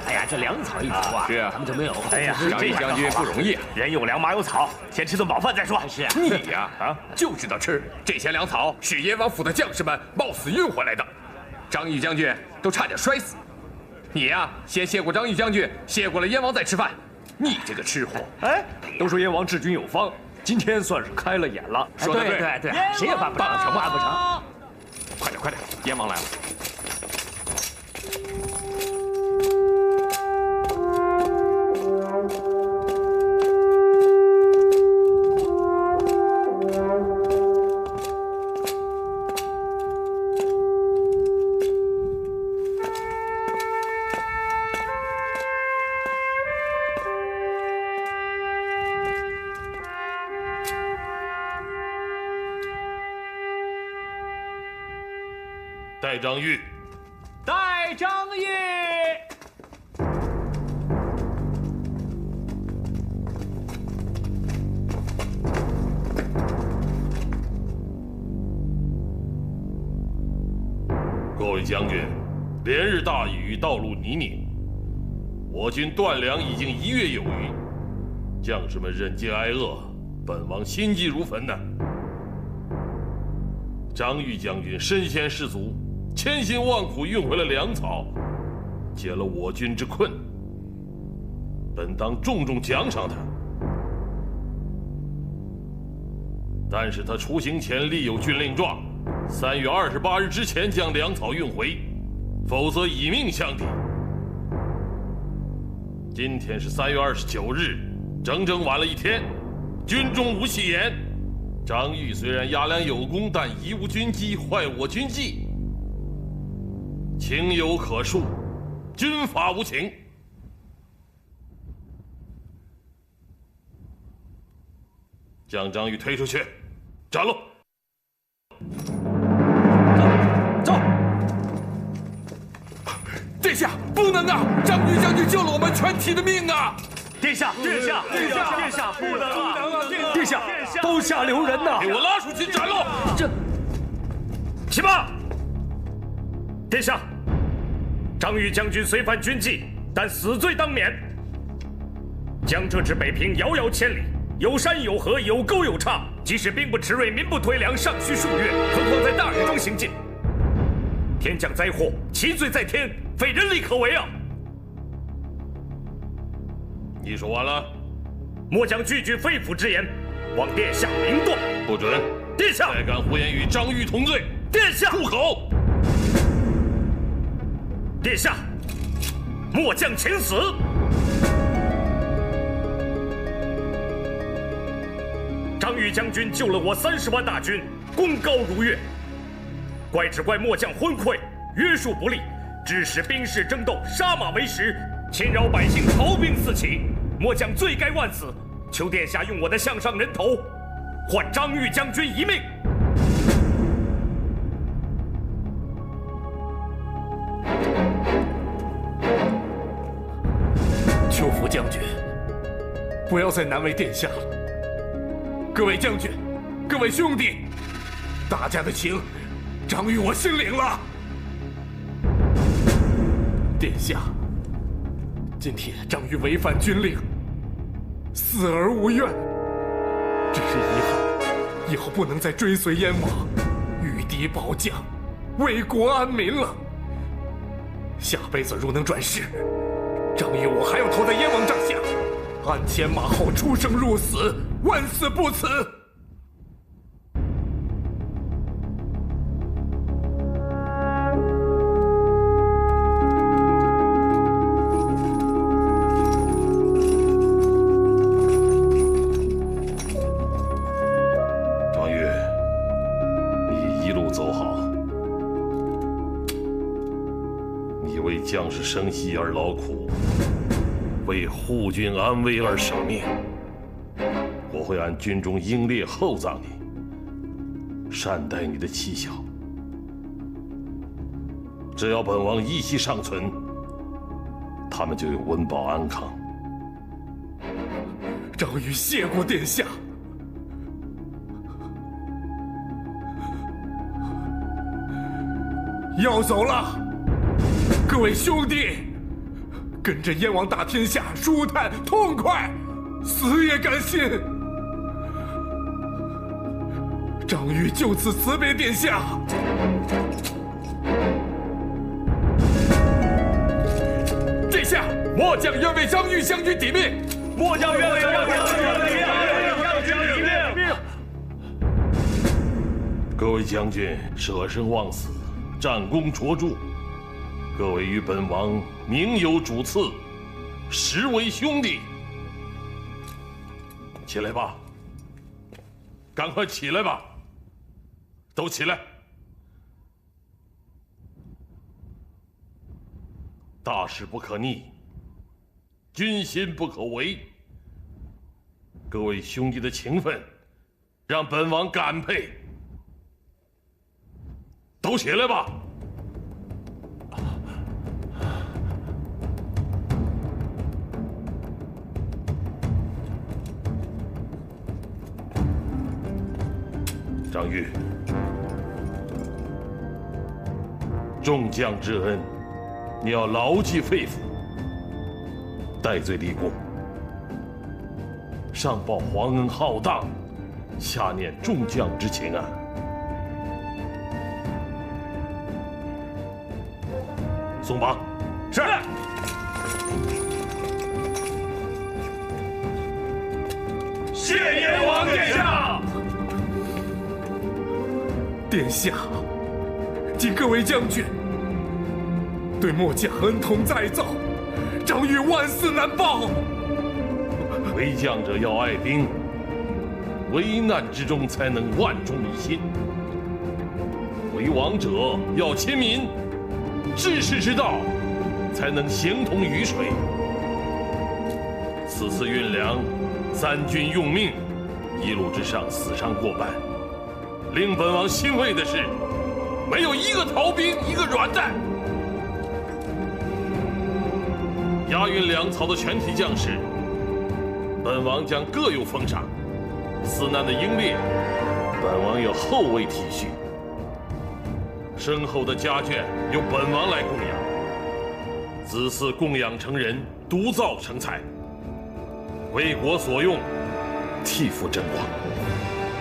哎呀，这粮草一足啊，是啊，咱们就没有。哎呀，张毅将军不容易啊，人有粮，马有草，先吃顿饱饭再说。是啊，你呀就知道吃。这些粮草是燕王府的将士们冒死运回来的，张玉将军都差点摔死。你呀，先谢过张玉将军，谢过了燕王再吃饭。你这个吃货！哎，都说燕王治军有方，今天算是开了眼了。说得对，对，谁也办不成吗？办不成。快点，燕王来了。带张玉，带张玉。各位将军，连日大雨，道路泥泞，我军断粮已经1月有余，将士们忍饥挨饿，本王心急如焚呐。张玉将军身先士卒，千辛万苦运回了粮草，解了我军之困，本当重重奖赏他。但是他出行前立有军令状，3月28日之前将粮草运回，否则以命相抵。今天是3月29日，整整晚了1天，军中无戏言。张玉虽然押粮有功，但贻误军机，坏我军纪，情有可恕，军法无情。将张玉推出去，斩喽！走！殿下，不能啊！张玉将军救了我们全体的命啊！殿下，不能啊！殿下，刀下留人呐！给我拉出去斩喽！起码！殿下，张玉将军虽犯军纪，但死罪当免。江浙至北平遥遥千里，有山有河，有沟有岔，即使兵不驰锐，民不推粮，尚需数月，何况在大雨中行进？天降灾祸，其罪在天，非人力可为啊！你说完了？末将句句肺腑之言，望殿下明断。不准！殿下再敢胡言与张玉同罪！殿下住口！殿下，末将请死。张玉将军救了我30万大军，功高如月。怪只怪末将昏聩，约束不力，致使兵士争斗，杀马为食，侵扰百姓，逃兵四起。末将罪该万死，求殿下用我的项上人头，换张玉将军一命。求福将军，不要再难为殿下了。各位将军，各位兄弟，大家的情，张玉我心领了。殿下，今天张玉违反军令，死而无怨，只是遗憾，以后不能再追随燕王，御敌保将，为国安民了。下辈子如能转世，张玉我还要投在燕王帐下，鞍前马后，出生入死，万死不辞。张玉，你一路走好。你为将士生息而劳苦，为护军安危而舍命。我会按军中英烈厚葬你，善待你的妻小。只要本王一息尚存，他们就有温饱安康。张玉谢过殿下。要走了，各位兄弟，跟着燕王打天下，舒坦痛快，死也甘心。张玉就此辞别殿下。殿下，末将愿为张玉将军抵命。末将愿为张玉将军抵命。各位将军舍生忘死，战功卓著，各位与本王名有主次，实为兄弟。起来吧，赶快起来吧，都起来！大事不可逆，军心不可违。各位兄弟的情分，让本王感佩。都起来吧！张玉，众将之恩，你要牢记肺腑，戴罪立功。上报皇恩浩荡，下念众将之情啊！送榜。是。谢燕王殿下。殿下，敬各位将军对末将恩同再造，张玉万死难报。为将者要爱兵，危难之中才能万众一心；为王者要亲民，治世之道才能形同于水。此次运粮，3军用命，一路之上死伤过半。令本王欣慰的是，没有一个逃兵，一个软蛋。押运粮草的全体将士，本王将各有封赏；死难的英烈，本王有后位体恤；身后的家眷由本王来供养。子嗣供养成人，独造成才，为国所用，替父争光。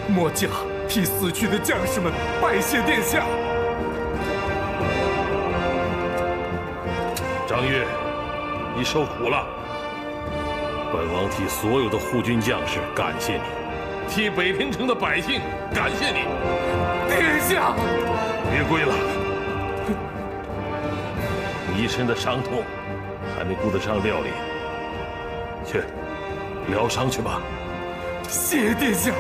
末将替死去的将士们拜谢殿下。张玉，你受苦了。本王替所有的护军将士感谢你，替北平城的百姓感谢你。殿下，别跪了，你一身的伤痛，还没顾得上料理。去，疗伤去吧。谢殿下。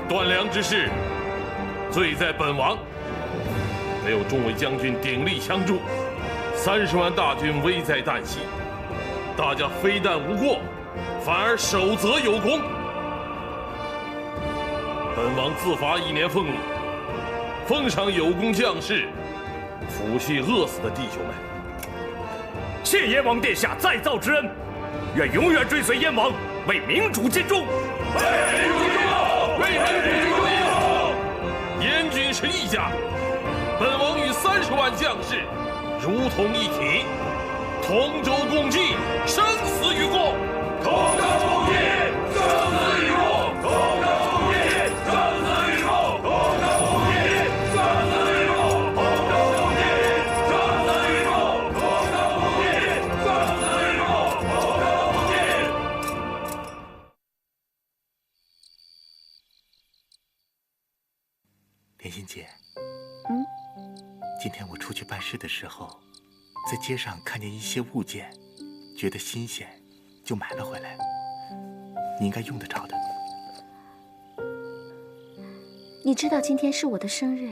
断粮之事，罪在本王。没有众位将军鼎力相助，30万大军危在旦夕，大家非但无过，反而守则有功。本王自罚1年俸禄，奉赏有功将士，抚恤饿死的弟兄们。谢燕王殿下再造之恩，愿永远追随燕王，为民主尽忠。为民主尽忠，为民主尽忠。燕军是一家，本王与30万将士如同一体，同舟共济，生死与共。同舟共济，生死与共。同舟共济，生死与共。同舟共济，生死与共。同舟共济，生死与共。同舟共济，生死与共。同舟共济。莲心姐，今天我出去办事的时候，在街上看见一些物件，觉得新鲜，就买了回来。你应该用得着的。你知道今天是我的生日。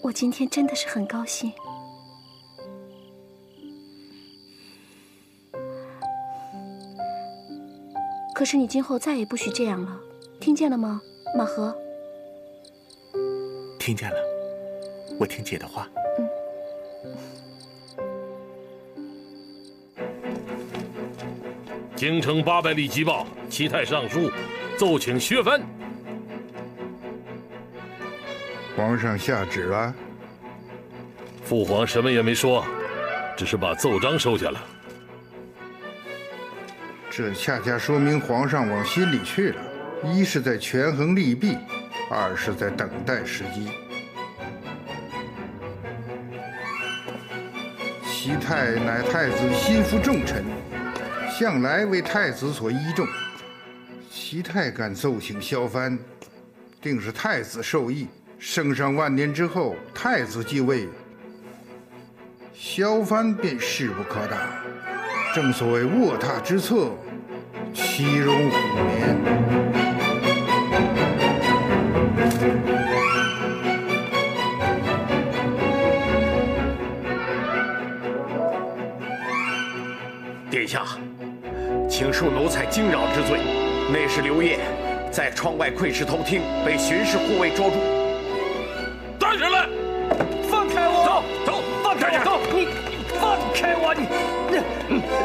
我今天真的是很高兴。可是你今后再也不许这样了，听见了吗，马和？听见了，我听姐的话。京城800里急报，齐太上书，奏请削藩。皇上下旨了。父皇什么也没说，只是把奏章收下了。这恰恰说明皇上往心里去了，一是在权衡利弊，二是在等待时机。齐泰乃太子心腹重臣，向来为太子所依重。齐泰敢奏请削藩，定是太子授意，圣上万年之后，太子继位，削藩便势不可挡。正所谓卧榻之侧，其容虎眠。殿下，请恕奴才惊扰之罪。那时刘烨在窗外窥视偷听，被巡视护卫捉住。带人来！放开我！走，放开我！走，你放开我！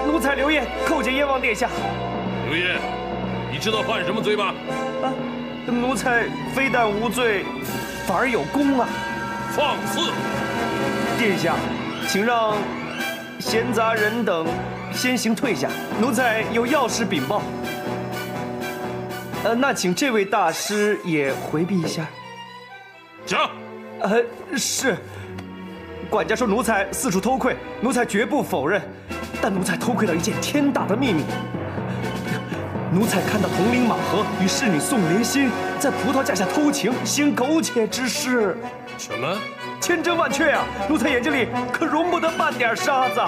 奴才刘烨叩见燕王殿下。刘烨，你知道犯什么罪吗？啊，奴才非但无罪，反而有功啊！放肆！殿下，请让闲杂人等先行退下，奴才有要事禀报。那请这位大师也回避一下。讲。是。管家说奴才四处偷窥，奴才绝不否认，但奴才偷窥到一件天大的秘密。奴才看到统领马和与侍女宋莲心在葡萄架下偷情，行苟且之事。什么？千真万确啊！奴才眼睛里可容不得半点沙子。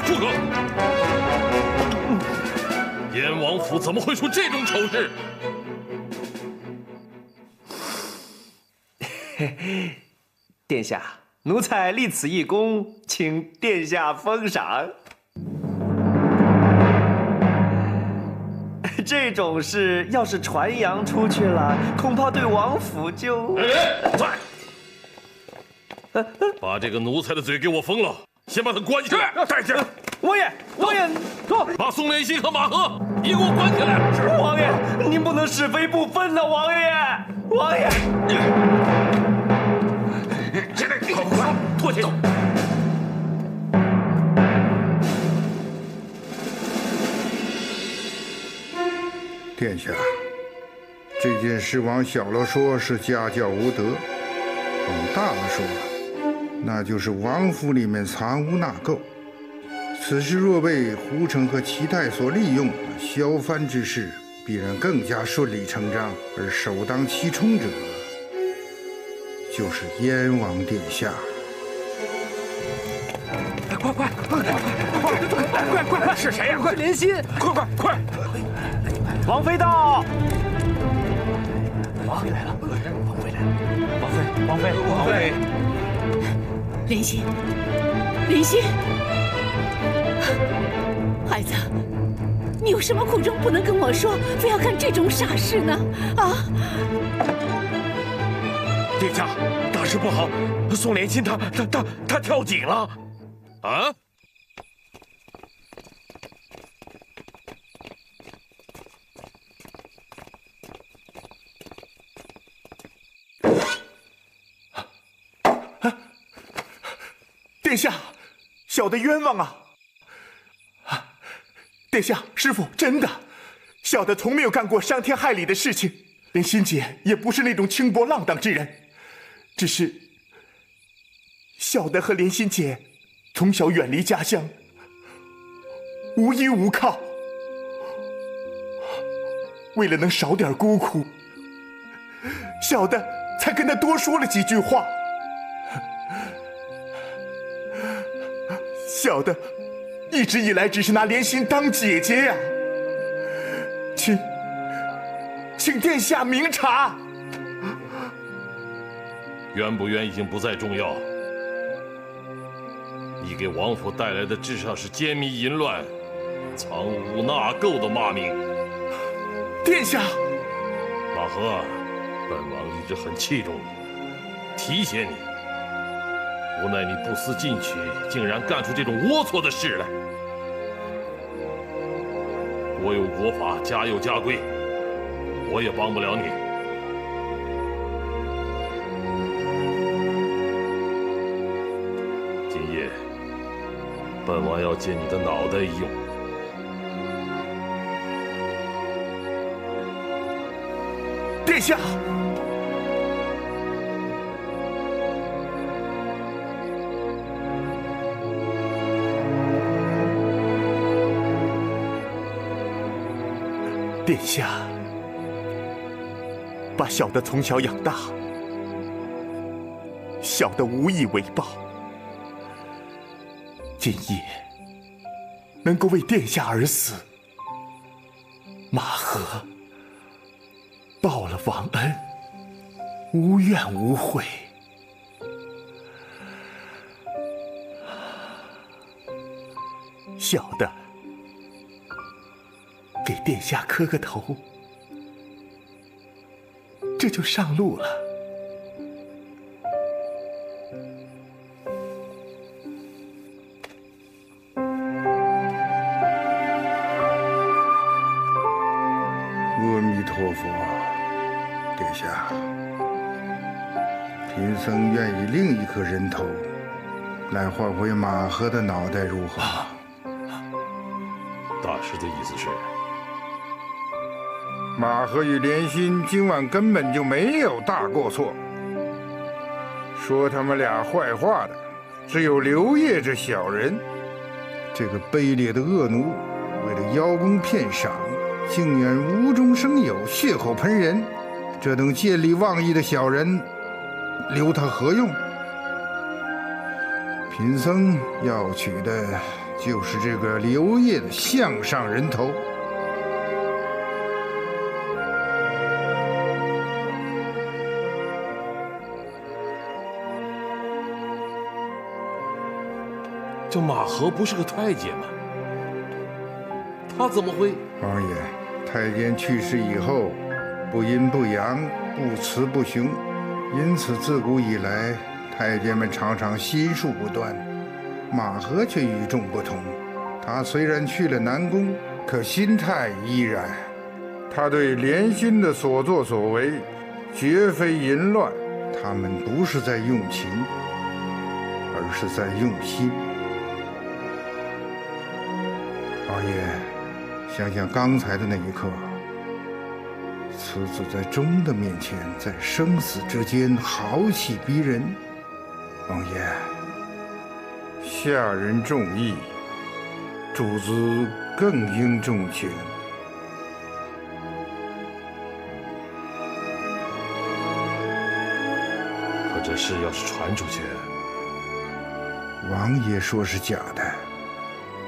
住口！燕王府怎么会出这种丑事？殿下，奴才立此一功，请殿下封赏。这种事要是传扬出去了，恐怕对王府就……把这个奴才的嘴给我封了，先把他关起来。带去。王爷，走，把宋莲心和马和一给我关起来。王爷，您不能是非不分呐，王爷。现在快拖起走。殿下，这件事往小了说是家教无德，往大了说，那就是王府里面藏污纳垢。此事若被胡成和齐泰所利用，削藩之事必然更加顺理成章，而首当其冲者就是燕王殿下。快！是谁呀？快！莲心！快！王妃到！王妃来了！王妃！莲心，孩子，你有什么苦衷不能跟我说，非要干这种傻事呢？啊！殿下，大事不好！宋莲心她跳井了！啊！殿下，小的冤枉啊！殿下，师父，真的，小的从没有干过伤天害理的事情，连心姐也不是那种轻薄浪荡之人，只是小的和莲心姐从小远离家乡，无依无靠，为了能少点孤苦，小的才跟她多说了几句话。小的一直以来只是拿莲心当姐姐呀，请殿下明察。冤不冤已经不再重要，你给王府带来的至少是奸迷淫乱、藏污纳垢的骂名。殿下，马和，本王一直很器重你，提携你。无奈你不思进取，竟然干出这种龌龊的事来。国有国法，家有家规，我也帮不了你。今夜，本王要借你的脑袋一用。殿下。殿下，把小的从小养大，小的无以为报。今夜能够为殿下而死，马和报了王恩，无怨无悔。小的给殿下磕个头，这就上路了。阿弥陀佛，殿下，贫僧愿意另一颗人头来换回马和的脑袋，如何？大师的意思是？马和与莲心今晚根本就没有大过错，说他们俩坏话的只有刘烨这小人。这个卑劣的恶奴，为了邀功骗赏，竟然无中生有，血口喷人。这等见利忘义的小人，留他何用？贫僧要取的就是这个刘烨的项上人头。这马和不是个太监吗？他怎么会？王爷，太监去世以后，不阴不阳，不雌不雄，因此自古以来，太监们常常心术不断。马和却与众不同，他虽然去了南宫，可心态依然。他对莲心的所作所为，绝非淫乱，他们不是在用情，而是在用心。王爷，想想刚才的那一刻，此子在钟的面前，在生死之间豪气逼人。王爷，下人重义，主子更应重情。可这事要是传出去，王爷说是假的，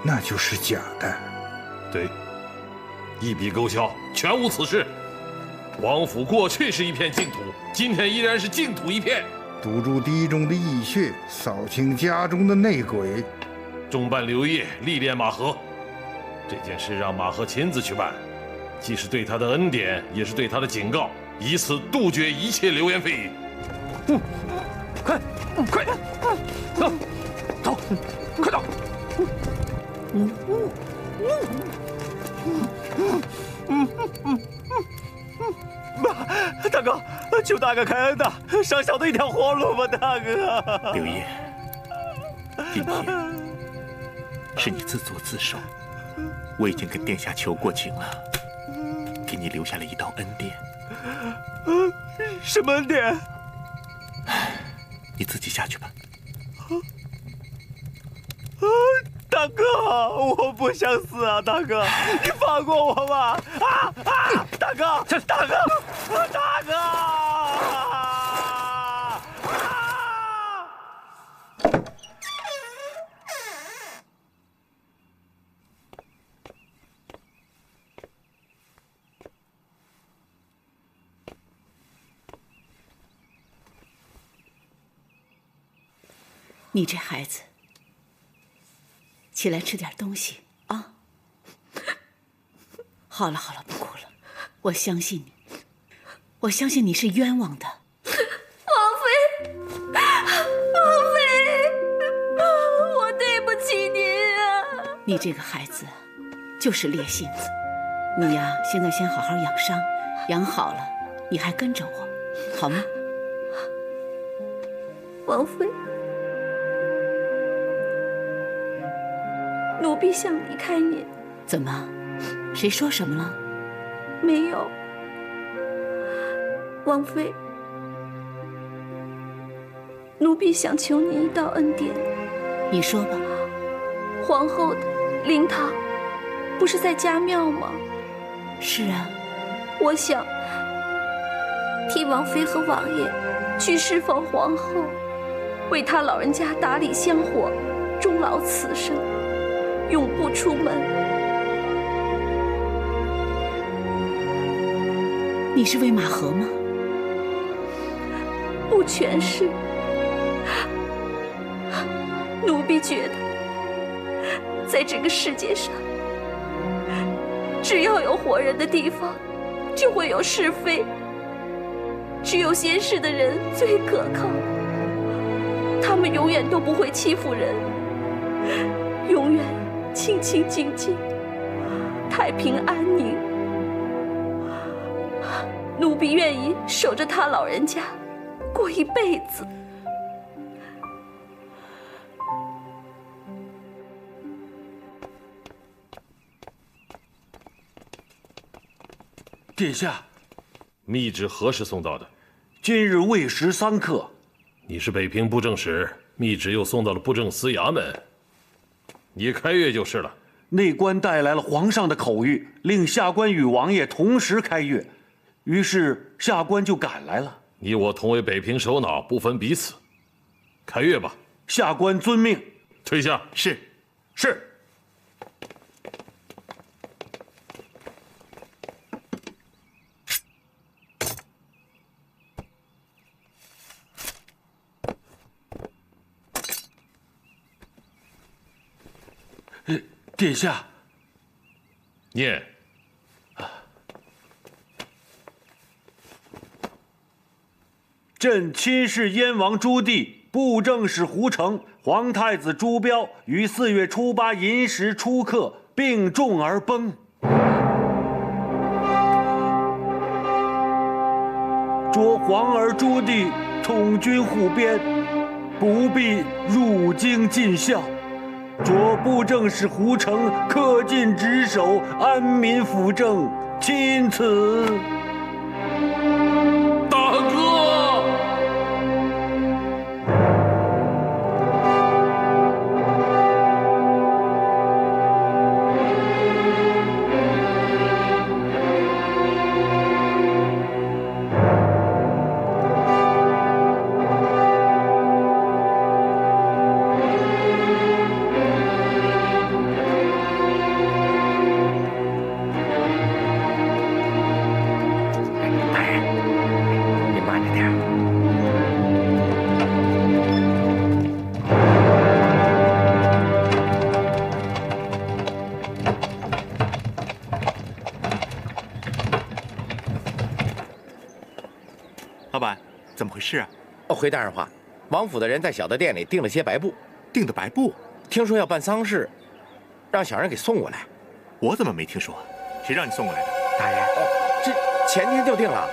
那就是假的。对，一笔勾销，全无此事。王府过去是一片净土，今天依然是净土一片。堵住堤中的异穴，扫清家中的内鬼，重办刘烨，历练马和。这件事让马和亲自去办，既是对他的恩典，也是对他的警告，以此杜绝一切流言蜚语。快点，走，快走！大哥，求大哥开恩呐，赏小的一条活路吧，大哥。刘烨，今天是你自作自受，我已经跟殿下求过情了，给你留下了一道恩典。什么恩典？你自己下去吧。大哥，我不想死啊！大哥，你放过我吧！大哥，大哥，大哥！你这孩子，起来吃点东西啊！好了好了，不哭了，我相信你，我相信你是冤枉的。王妃，我对不起您啊！你这个孩子，就是烈性子，你呀，现在先好好养伤，养好了，你还跟着我，好吗？王妃，奴婢想离开您。怎么？谁说什么了？没有。王妃，奴婢想求您一道恩典。你说吧。皇后的灵堂不是在家庙吗？是啊。我想替王妃和王爷去侍奉皇后，为她老人家打理香火，终老此生，永不出门。你是为马和吗？不全是。奴婢觉得，在这个世界上，只要有活人的地方，就会有是非。只有先世的人最可靠，他们永远都不会欺负人，永远清清静静，太平安宁。奴婢愿意守着他老人家过一辈子。殿下，密旨何时送到的？今日未时3刻。你是北平布政使，密旨又送到了布政司衙门，你开阅就是了。内官带来了皇上的口谕，令下官与王爷同时开阅，于是下官就赶来了。你我同为北平首脑，不分彼此。开阅吧。下官遵命。退下。是。是。殿下，念。朕亲视燕王朱棣、布政使胡成、皇太子朱标于4月初8寅时初刻病重而崩。着皇儿朱棣统军护边，不必入京尽孝。着布政使胡成恪尽职守，安民辅政，钦此。大哥。老板，怎么回事啊？回大人话，王府的人在小的店里订了些白布。订的白布？听说要办丧事，让小人给送过来。我怎么没听说？谁让你送过来的？大人，这前天就定了。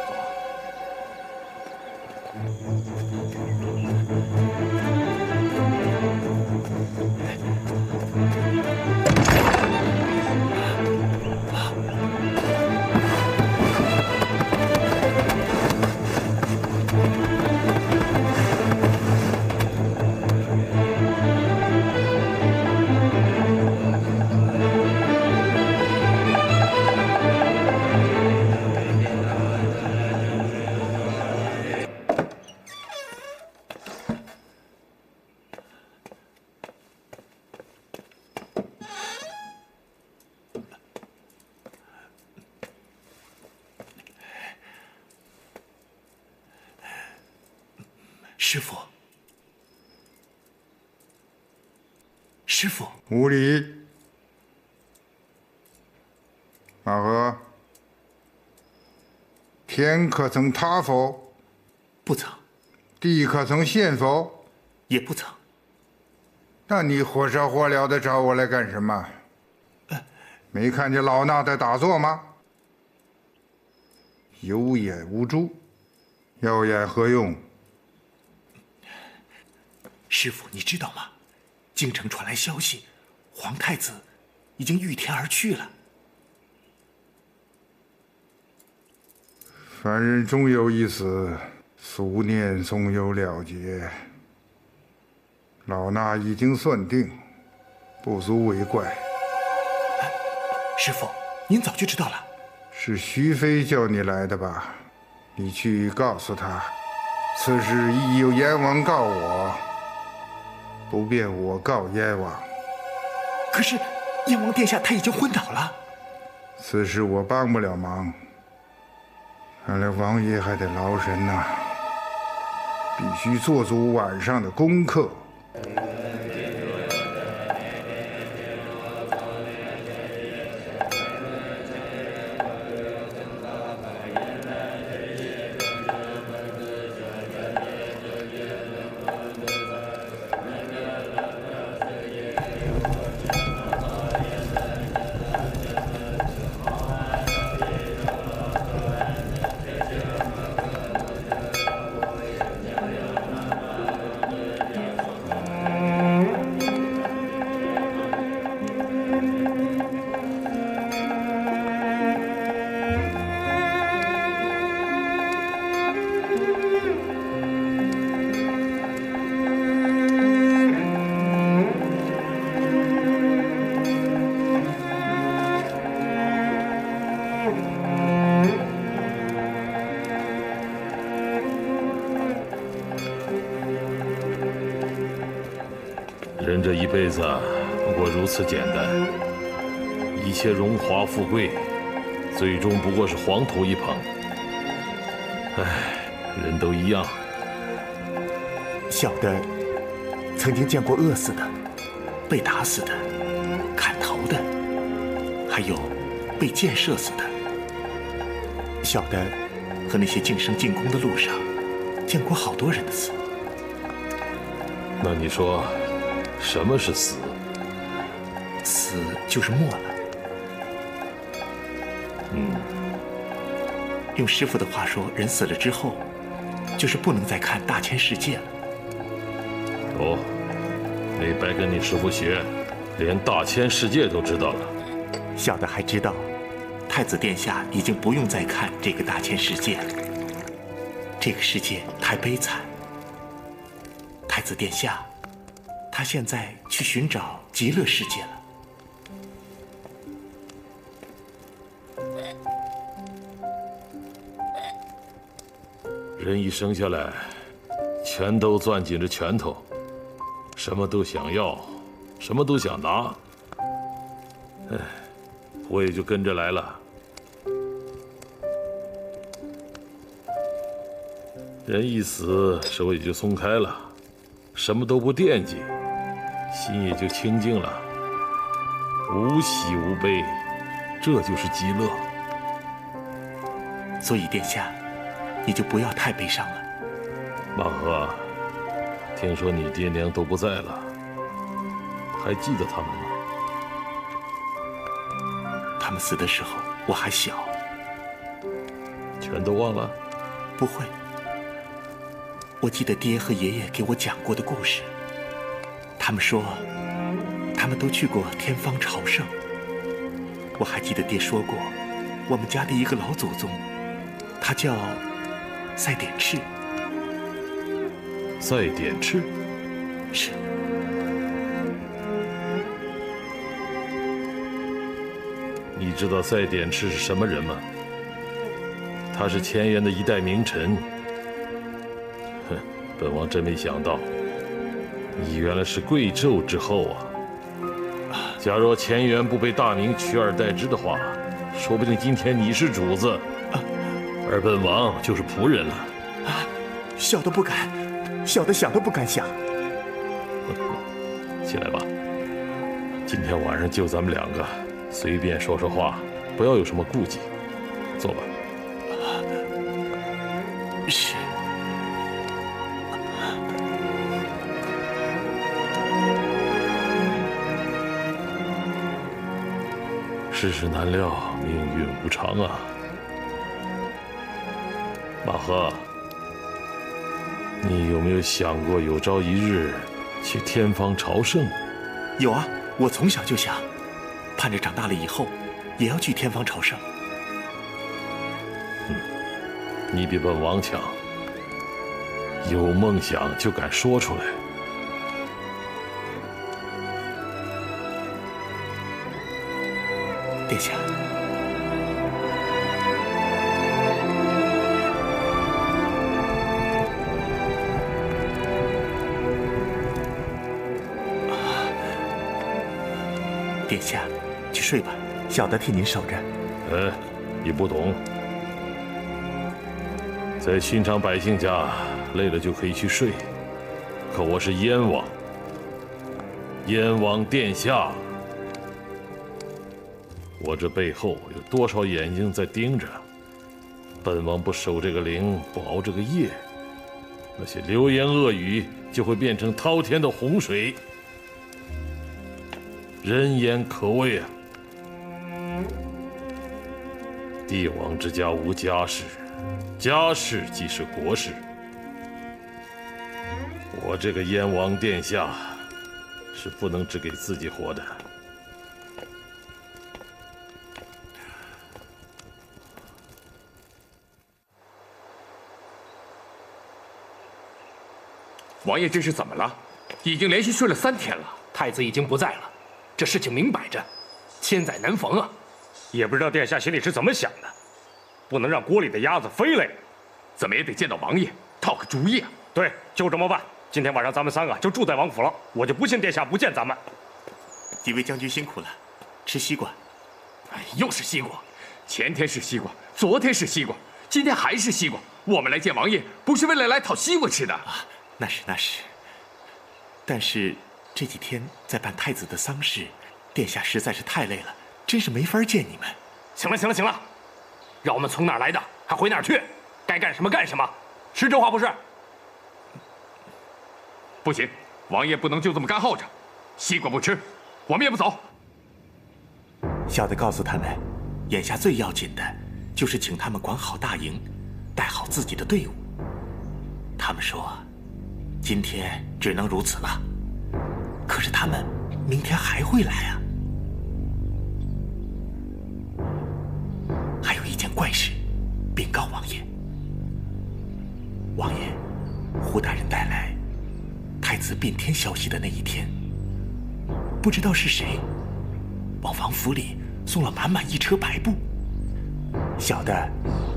师傅，师傅，无礼！马和，天可曾塌否？不曾。地可曾陷否？也不曾。那你火烧火燎的找我来干什么？没看见老衲在打坐吗？有眼无珠，耀眼何用？师傅，你知道吗？京城传来消息，皇太子已经御天而去了。凡人终有一死，夙念总有了结。老衲已经算定，不足为怪。师傅，您早就知道了。是徐妃叫你来的吧？你去告诉她，此事亦有燕王告我，不便我告燕王。可是燕王殿下他已经昏倒了。此事我帮不了忙。看来王爷还得劳神呐，必须做足晚上的功课。人这一辈子不过如此简单，一切荣华富贵，最终不过是黄土一捧。唉，人都一样。小的曾经见过饿死的、被打死的、砍头的，还有被箭射死的。小的和那些晋升进宫的路上，见过好多人的死。那你说，什么是死？死就是没了。用师傅的话说，人死了之后，就是不能再看大千世界了。哦，没白跟你师傅学，连大千世界都知道了。小的还知道，太子殿下已经不用再看这个大千世界了。这个世界太悲惨。太子殿下，他现在去寻找极乐世界了。人一生下来，全都攥紧着拳头，什么都想要，什么都想拿。哎，我也就跟着来了。人一死，手也就松开了，什么都不惦记，心也就清净了，无喜无悲，这就是极乐。所以殿下，你就不要太悲伤了。马和，听说你爹娘都不在了，还记得他们吗？他们死的时候我还小。全都忘了？不会。我记得爹和爷爷给我讲过的故事。他们说，他们都去过天方朝圣。我还记得爹说过，我们家的一个老祖宗，他叫赛典赤。赛典赤？是。你知道赛典赤是什么人吗？他是乾元的一代名臣。哼，本王真没想到，你原来是贵胄之后啊！假若乾元不被大明取而代之的话，说不定今天你是主子，而本王就是仆人了。小的不敢，小的想都不敢想。起来吧，今天晚上就咱们两个，随便说说话，不要有什么顾忌。坐吧。是。世事难料，命运无常啊！马和，你有没有想过有朝一日去天方朝圣？有啊，我从小就想，盼着长大了以后也要去天方朝圣。你比本王强，有梦想就敢说出来。殿下，殿下，去睡吧，小的替您守着。你不懂，在寻常百姓家，累了就可以去睡，可我是燕王，燕王殿下。我这背后有多少眼睛在盯着？本王不守这个灵，不熬这个夜，那些流言恶语就会变成滔天的洪水，人言可畏啊！帝王之家无家事，家事即是国事。我这个燕王殿下是不能只给自己活的。王爷这是怎么了？已经连续睡了3天了。太子已经不在了，这事情明摆着，千载难逢啊！也不知道殿下心里是怎么想的，不能让锅里的鸭子飞了呀！怎么也得见到王爷，套个主意啊！对，就这么办。今天晚上咱们3个就住在王府了，我就不信殿下不见咱们。几位将军辛苦了，吃西瓜。哎，又是西瓜，前天是西瓜，昨天是西瓜，今天还是西瓜。我们来见王爷，不是为了来讨西瓜吃的啊！那是，但是这几天在办太子的丧事，殿下实在是太累了，真是没法见你们。行了，让我们从哪儿来的，还回哪儿去，该干什么干什么，是这话不是？不行，王爷不能就这么干耗着，西瓜不吃，我们也不走。小的告诉他们，眼下最要紧的就是请他们管好大营，带好自己的队伍。他们说今天只能如此了，可是他们明天还会来啊。还有一件怪事，禀告王爷。王爷，胡大人带来太子变天消息的那一天，不知道是谁往王府里送了满满1车白布。小的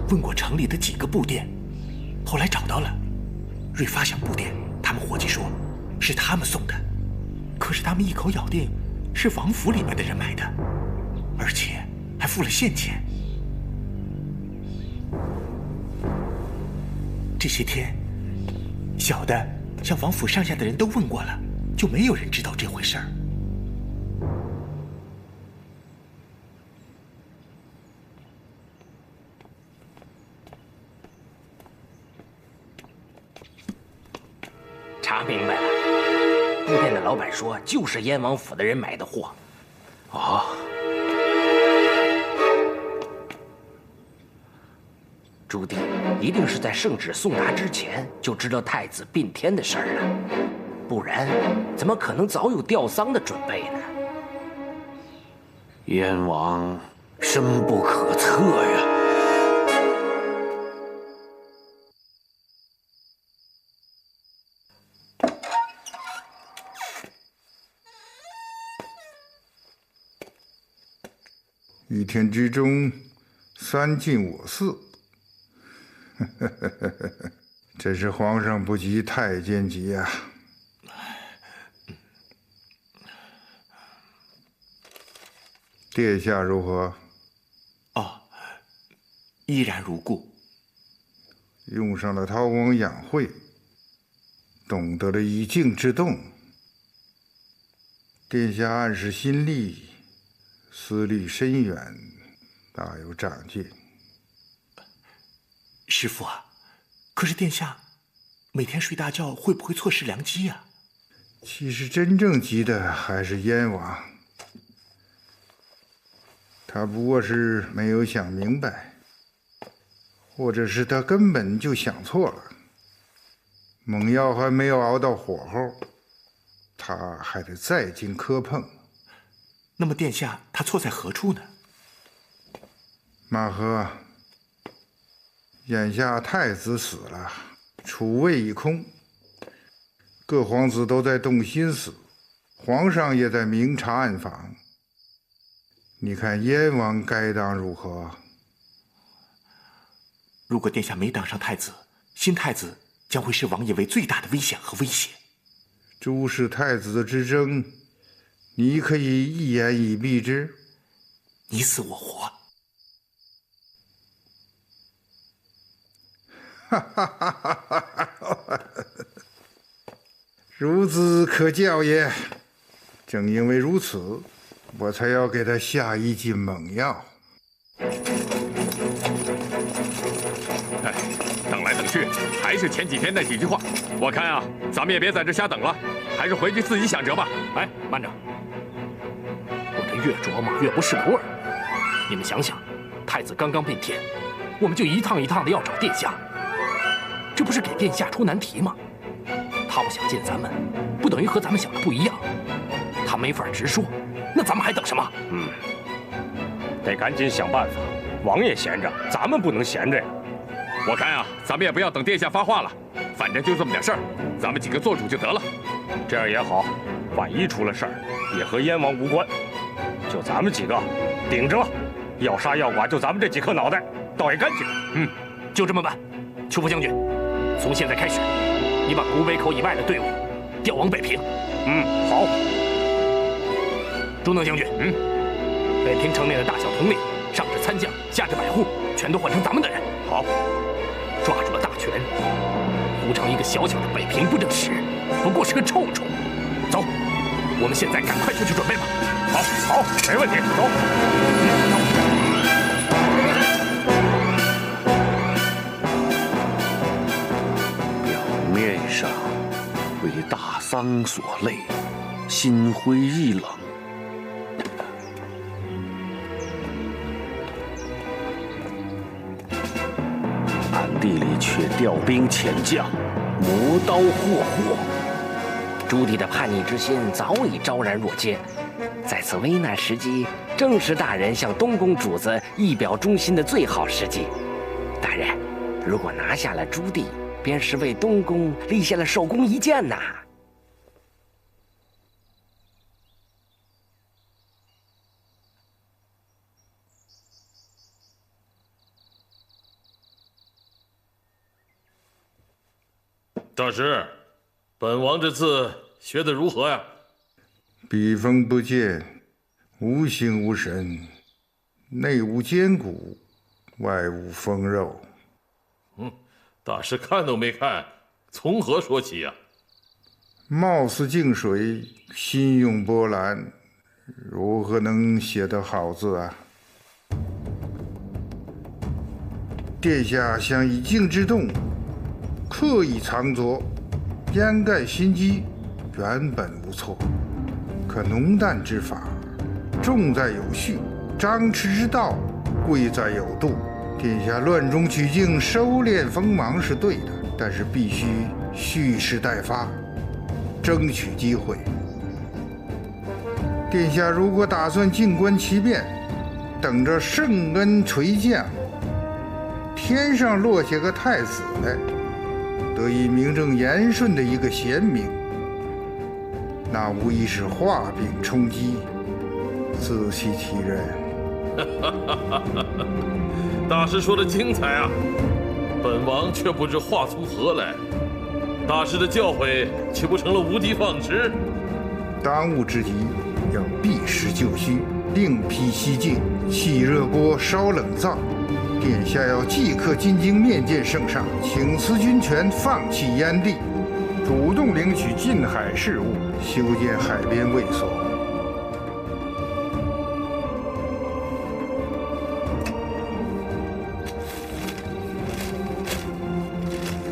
问过城里的几个布店，后来找到了瑞发祥布店，他们伙计说是他们送的，可是他们一口咬定是王府里面的人买的，而且还付了现钱。这些天，小的向王府上下的人都问过了，就没有人知道这回事儿。查明白了，布店的老板说就是燕王府的人买的货。哦，朱棣一定是在圣旨送达之前就知道太子变天的事儿了，不然怎么可能早有吊丧的准备呢？燕王深不可测呀！一天之中，3进我寺。真是皇上不急太监急啊！殿下如何？哦，依然如故。用上了韬光养晦，懂得了以静制动。殿下暗示心力，思虑深远，大有长进。师父啊，可是殿下每天睡大觉，会不会错失良机啊？其实真正急的还是燕王。他不过是没有想明白，或者是他根本就想错了。猛药还没有熬到火候，他还得再经磕碰。那么殿下他错在何处呢？马和，眼下太子死了，储位已空，各皇子都在动心思，皇上也在明察暗访。你看燕王该当如何？如果殿下没当上太子，新太子将会是王爷为最大的危险和威胁。诸事太子之争，你可以一言以蔽之。你死我活。哈哈哈哈哈！孺子可教也。正因为如此，我才要给他下一剂猛药。哎，等来等去，还是前几天那几句话。我看啊，咱们也别在这瞎等了，还是回去自己想辙吧。哎，慢着，我这越琢磨越不是个味儿。你们想想，太子刚刚变天，我们就一趟一趟的要找殿下，这不是给殿下出难题吗？他不想见咱们，不等于和咱们想的不一样。他没法直说，那咱们还等什么？得赶紧想办法。王爷闲着，咱们不能闲着呀。我看啊，咱们也不要等殿下发话了，反正就这么点事儿，咱们几个做主就得了。这样也好，万一出了事儿，也和燕王无关。就咱们几个顶着了，要杀要剐就咱们这几颗脑袋，倒也干净。就这么办。邱副将军，从现在开始，你把古北口以外的队伍调往北平。好。中等将军，北平城内的大小统领，上至参将，下至百户，全都换成咱们的人。好，抓住了大权，胡成一个小小的北平布政使，不过是个臭虫。走，我们现在赶快就去准备吧。好，没问题，走。表面上为大丧所累，心灰意冷。暗地里却调兵遣将，磨刀霍霍。朱棣的叛逆之心早已昭然若揭，在此危难时机，正是大人向东宫主子一表忠心的最好时机。大人，如果拿下了朱棣，便是为东宫立下了首功一件呐。大师，本王这次学得如何呀？笔锋不见，无形无神，内无坚骨，外无风肉。大师看都没看，从何说起呀？貌似静水，心涌波澜，如何能写得好字啊？殿下想以静制动，刻意藏拙，掩盖心机，原本无错。可浓淡之法，重在有序；张弛之道，贵在有度。殿下乱中取静，收敛锋芒是对的，但是必须蓄势待发，争取机会。殿下如果打算静观其变，等着圣恩垂降，天上落下个太子来，得以名正言顺的一个贤明，那无疑是画饼充饥，自欺欺人。大师说的精彩啊，本王却不知话从何来。大师的教诲岂不成了无的放矢？当务之急要避实就虚，另辟蹊径，弃热锅烧冷灶。殿下要即刻进京面见圣上，请辞军权，放弃燕地，主动领取近海事务，修建海边卫所。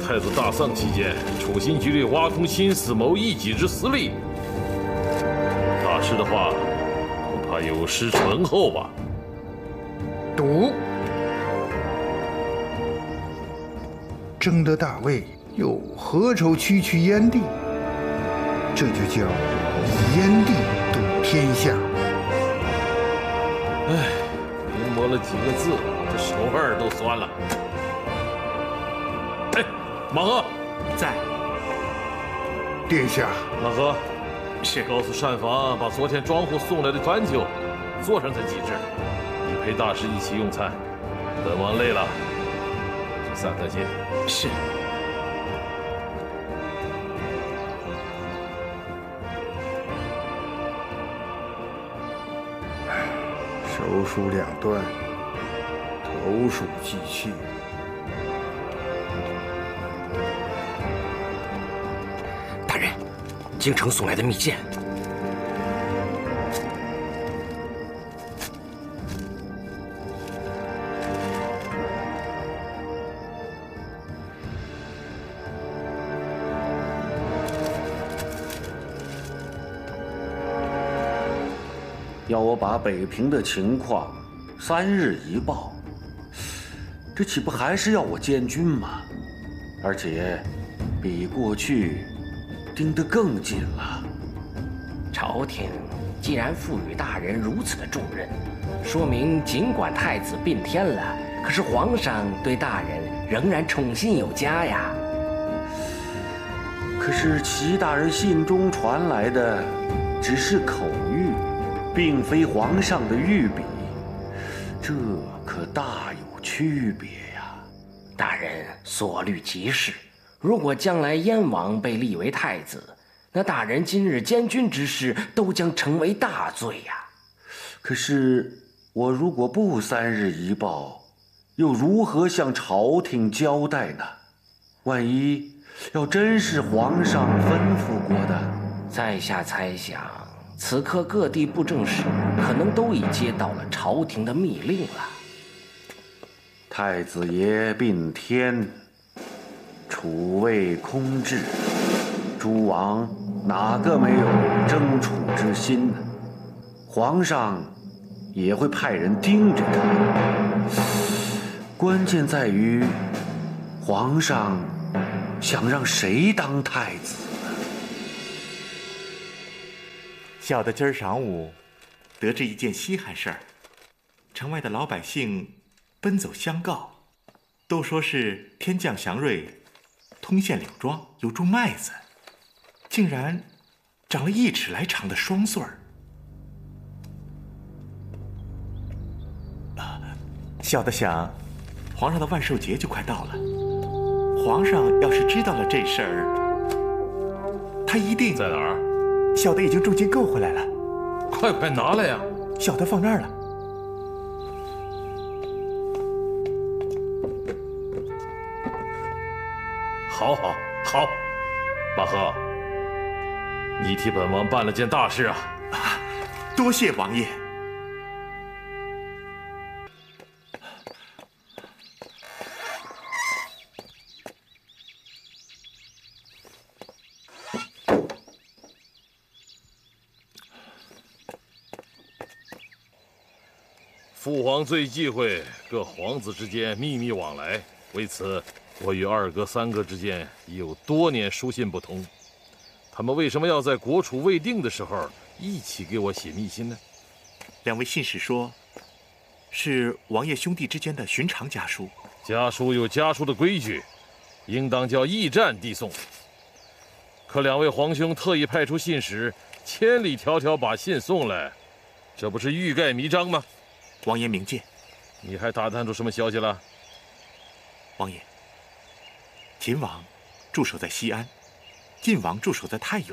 太子大丧期间，处心积虑挖空心思谋一己之私利。大师的话，恐怕有失醇厚吧？赌。争得大位，又何愁区区燕地？这就叫以燕地赌天下。哎，临摹了几个字，这手腕都酸了。哎，马和在。殿下，马和是告诉膳房，把昨天庄户送来的饭酒做上才几只，你陪大师一起用餐。本王累了，就散散心。是。手数两端，头数既去。大人，京城送来的密件。要我把北平的情况3日一报，这岂不还是要我监军吗？而且比过去盯得更紧了。朝廷既然赋予大人如此的重任，说明尽管太子变天了，可是皇上对大人仍然宠信有加呀。可是齐大人信中传来的只是口谕，并非皇上的御笔，这可大有区别呀！大人所虑极是。如果将来燕王被立为太子，那大人今日监军之事都将成为大罪呀。可是我如果不3日一报，又如何向朝廷交代呢？万一要真是皇上吩咐过的，在下猜想，此刻各地布政使可能都已接到了朝廷的密令了。太子爷并天，楚魏空置，诸王哪个没有争楚之心呢？皇上也会派人盯着他。关键在于，皇上想让谁当太子呢？小的今儿晌午得知一件稀罕事儿，城外的老百姓奔走相告，都说是天降祥瑞，通县柳庄有株麦子，竟然长了1尺来长的双穗儿。小的想，皇上的万寿节就快到了，皇上要是知道了这事儿，他一定在哪儿？小的已经重金购回来了，快拿来呀！小的放那儿了。好，马和，你替本王办了件大事啊！多谢王爷。父皇最忌讳各皇子之间秘密往来，为此，我与2哥、3哥之间已有多年书信不通。他们为什么要在国储未定的时候一起给我写密信呢？2位信使说，是王爷兄弟之间的寻常家书。家书有家书的规矩，应当叫驿站递送。可2位皇兄特意派出信使，千里迢迢把信送来，这不是欲盖弥彰吗？王爷明鉴。你还打探出什么消息了？王爷，秦王驻守在西安，晋王驻守在太原，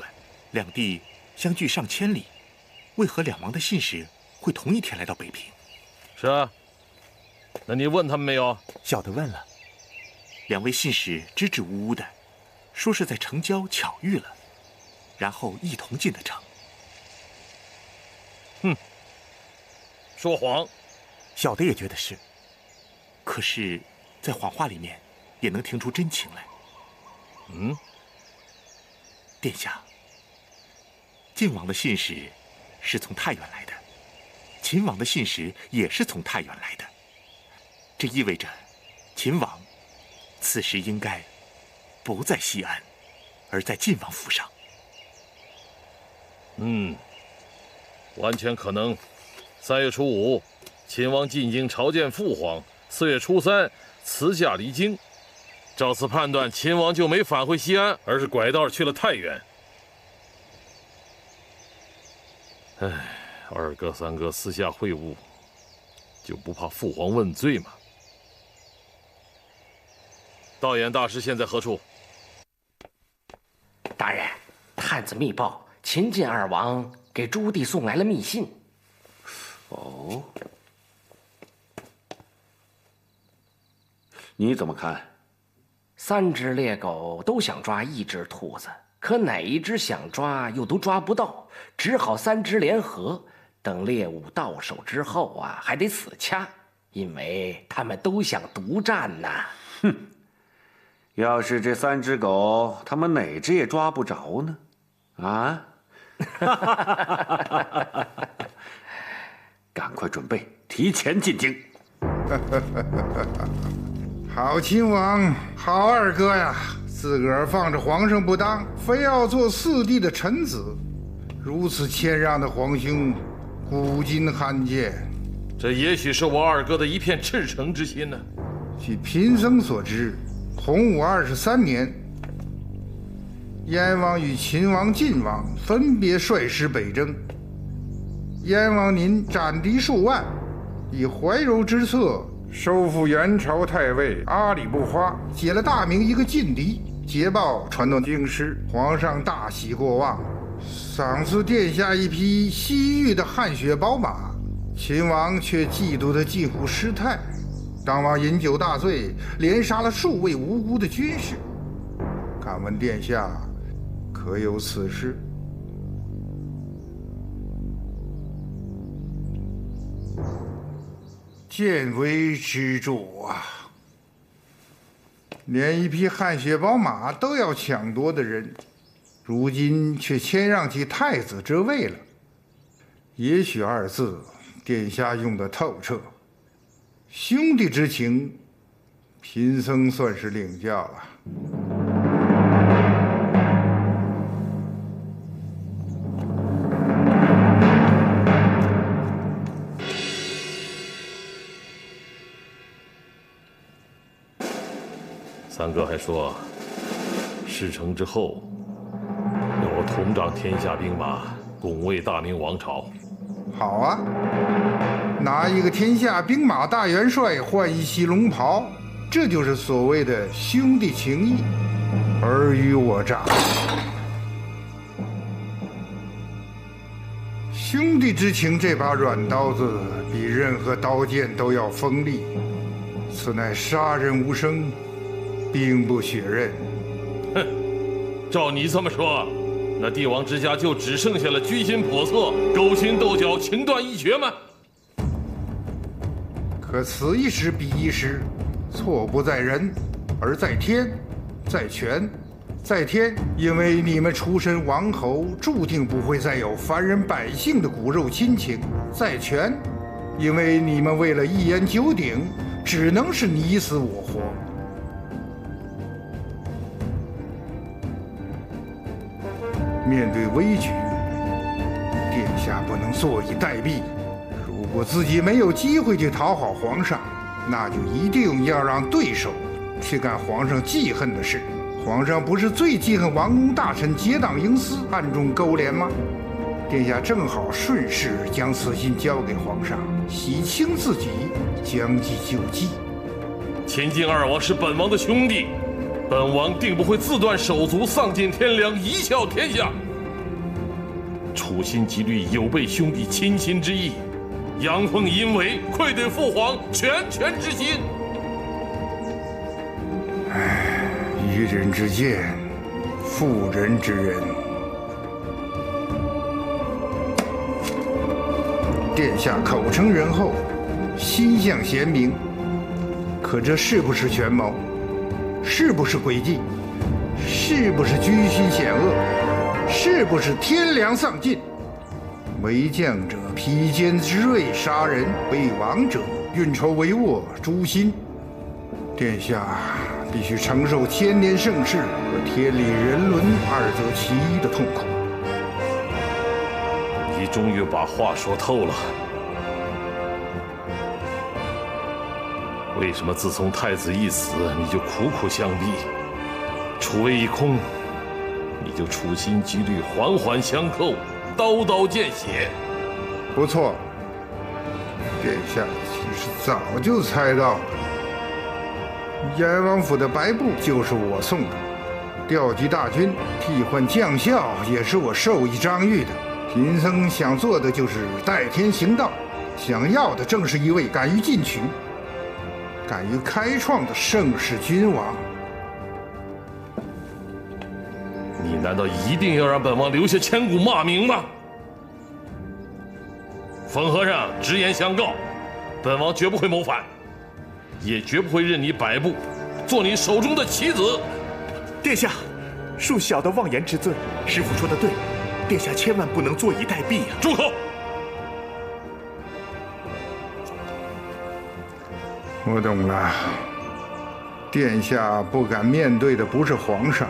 两地相距上千里，为何2王的信使会同一天来到北平？是啊，那你问他们没有？小的问了，2位信使支支吾吾的，说是在城郊巧遇了，然后一同进的城。哼，说谎。小的也觉得是，可是，在谎话里面也能听出真情来。殿下，晋王的信使是从太原来的，秦王的信使也是从太原来的，这意味着秦王此时应该不在西安，而在晋王府上。完全可能。3月初5，秦王进京朝见父皇；4月初3，辞驾离京。照此判断，秦王就没返回西安，而是拐道去了太原。二哥三哥私下会晤，就不怕父皇问罪吗？道衍大师现在何处？大人，探子密报，秦晋二王给朱棣送来了密信。哦，你怎么看？3只猎狗都想抓1只兔子，可哪一只想抓又都抓不到，只好3只联合。等猎物到手之后啊，还得死掐，因为他们都想独占呐。哼，要是这3只狗，他们哪只也抓不着呢？啊？赶快准备，提前进京。好秦王，好二哥呀！自个儿放着皇上不当，非要做4弟的臣子，如此谦让的皇兄，古今罕见。这也许是我二哥的一片赤诚之心呢。据贫僧所知，洪武23年，燕王与秦王、晋王分别率师北征。燕王您斩敌数万，以怀柔之策收复元朝太尉阿里不花，解了大明一个劲敌。捷报传到京师，皇上大喜过望，赏赐殿下一匹西域的汗血宝马。秦王却嫉妒得近乎失态，当晚饮酒大醉，连杀了数位无辜的军士。敢问殿下，可有此事？见微知著啊！连一匹汗血宝马都要抢夺的人，如今却谦让起太子之位了。也许2字，殿下用得透彻。兄弟之情，贫僧算是领教了。三哥还说，事成之后，要我统掌天下兵马，拱卫大明王朝。好啊，拿一个天下兵马大元帅换一袭龙袍，这就是所谓的兄弟情谊，尔虞我诈。兄弟之情这把软刀子，比任何刀剑都要锋利。此乃杀人无声，兵不血刃。哼，照你这么说，那帝王之家就只剩下了居心叵测、勾心斗角、情断意绝吗？可此一时彼一时，错不在人，而在天，在权，在天。因为你们出身王侯，注定不会再有凡人百姓的骨肉亲情；在权，因为你们为了一言九鼎，只能是你死我活。面对危局，殿下不能坐以待毙。如果自己没有机会去讨好皇上，那就一定要让对手去干皇上记恨的事。皇上不是最记恨王公大臣结党营私、暗中勾连吗？殿下正好顺势将此信交给皇上，洗清自己，将计就计。秦晋2王是本王的兄弟，本王定不会自断手足，丧尽天良，贻笑天下。处心积虑，有悖兄弟亲亲之意，阳奉阴违，愧对父皇拳拳之心。愚人之见，妇人之仁。殿下口称仁厚，心向贤明，可这是不是权谋？是不是诡计？是不是居心险恶？是不是天良丧尽？为将者披坚执锐杀人，为王者运筹帷幄，诛心。殿下必须承受千年盛世和天理人伦二择其一的痛苦。你终于把话说透了。为什么自从太子一死，你就苦苦相逼？楚卫一空，你就处心积虑，环环相扣，刀刀见血。不错，殿下其实早就猜到了。燕王府的白布就是我送的，调集大军、替换将校也是我授意张玉的。贫僧想做的就是代天行道，想要的正是一位敢于进取、敢于开创的盛世君王。你难道一定要让本王留下千古骂名吗？冯和尚直言相告，本王绝不会谋反，也绝不会认你摆布，做你手中的棋子。殿下，恕小的妄言之罪。师父说的对，殿下千万不能坐以待毙啊！住口！我懂了，殿下不敢面对的不是皇上，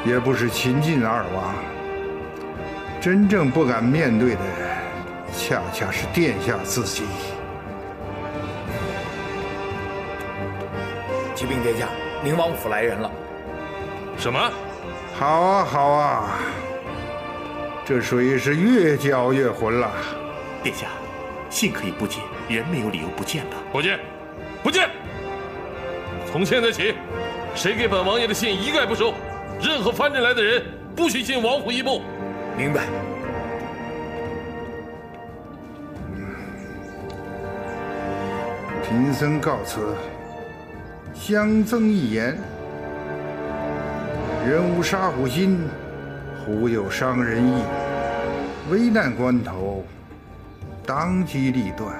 也不是秦晋二王，真正不敢面对的，恰恰是殿下自己。启禀殿下，宁王府来人了。什么？好啊，好啊，这水是越搅越浑了。殿下，信可以不解，人没有理由不见的。不见，不见！从现在起，谁给本王爷的信一概不收，任何藩镇来的人不许进王府一步。明白。贫僧告辞。相赠一言：人无杀虎心，虎有伤人意。危难关头，当机立断。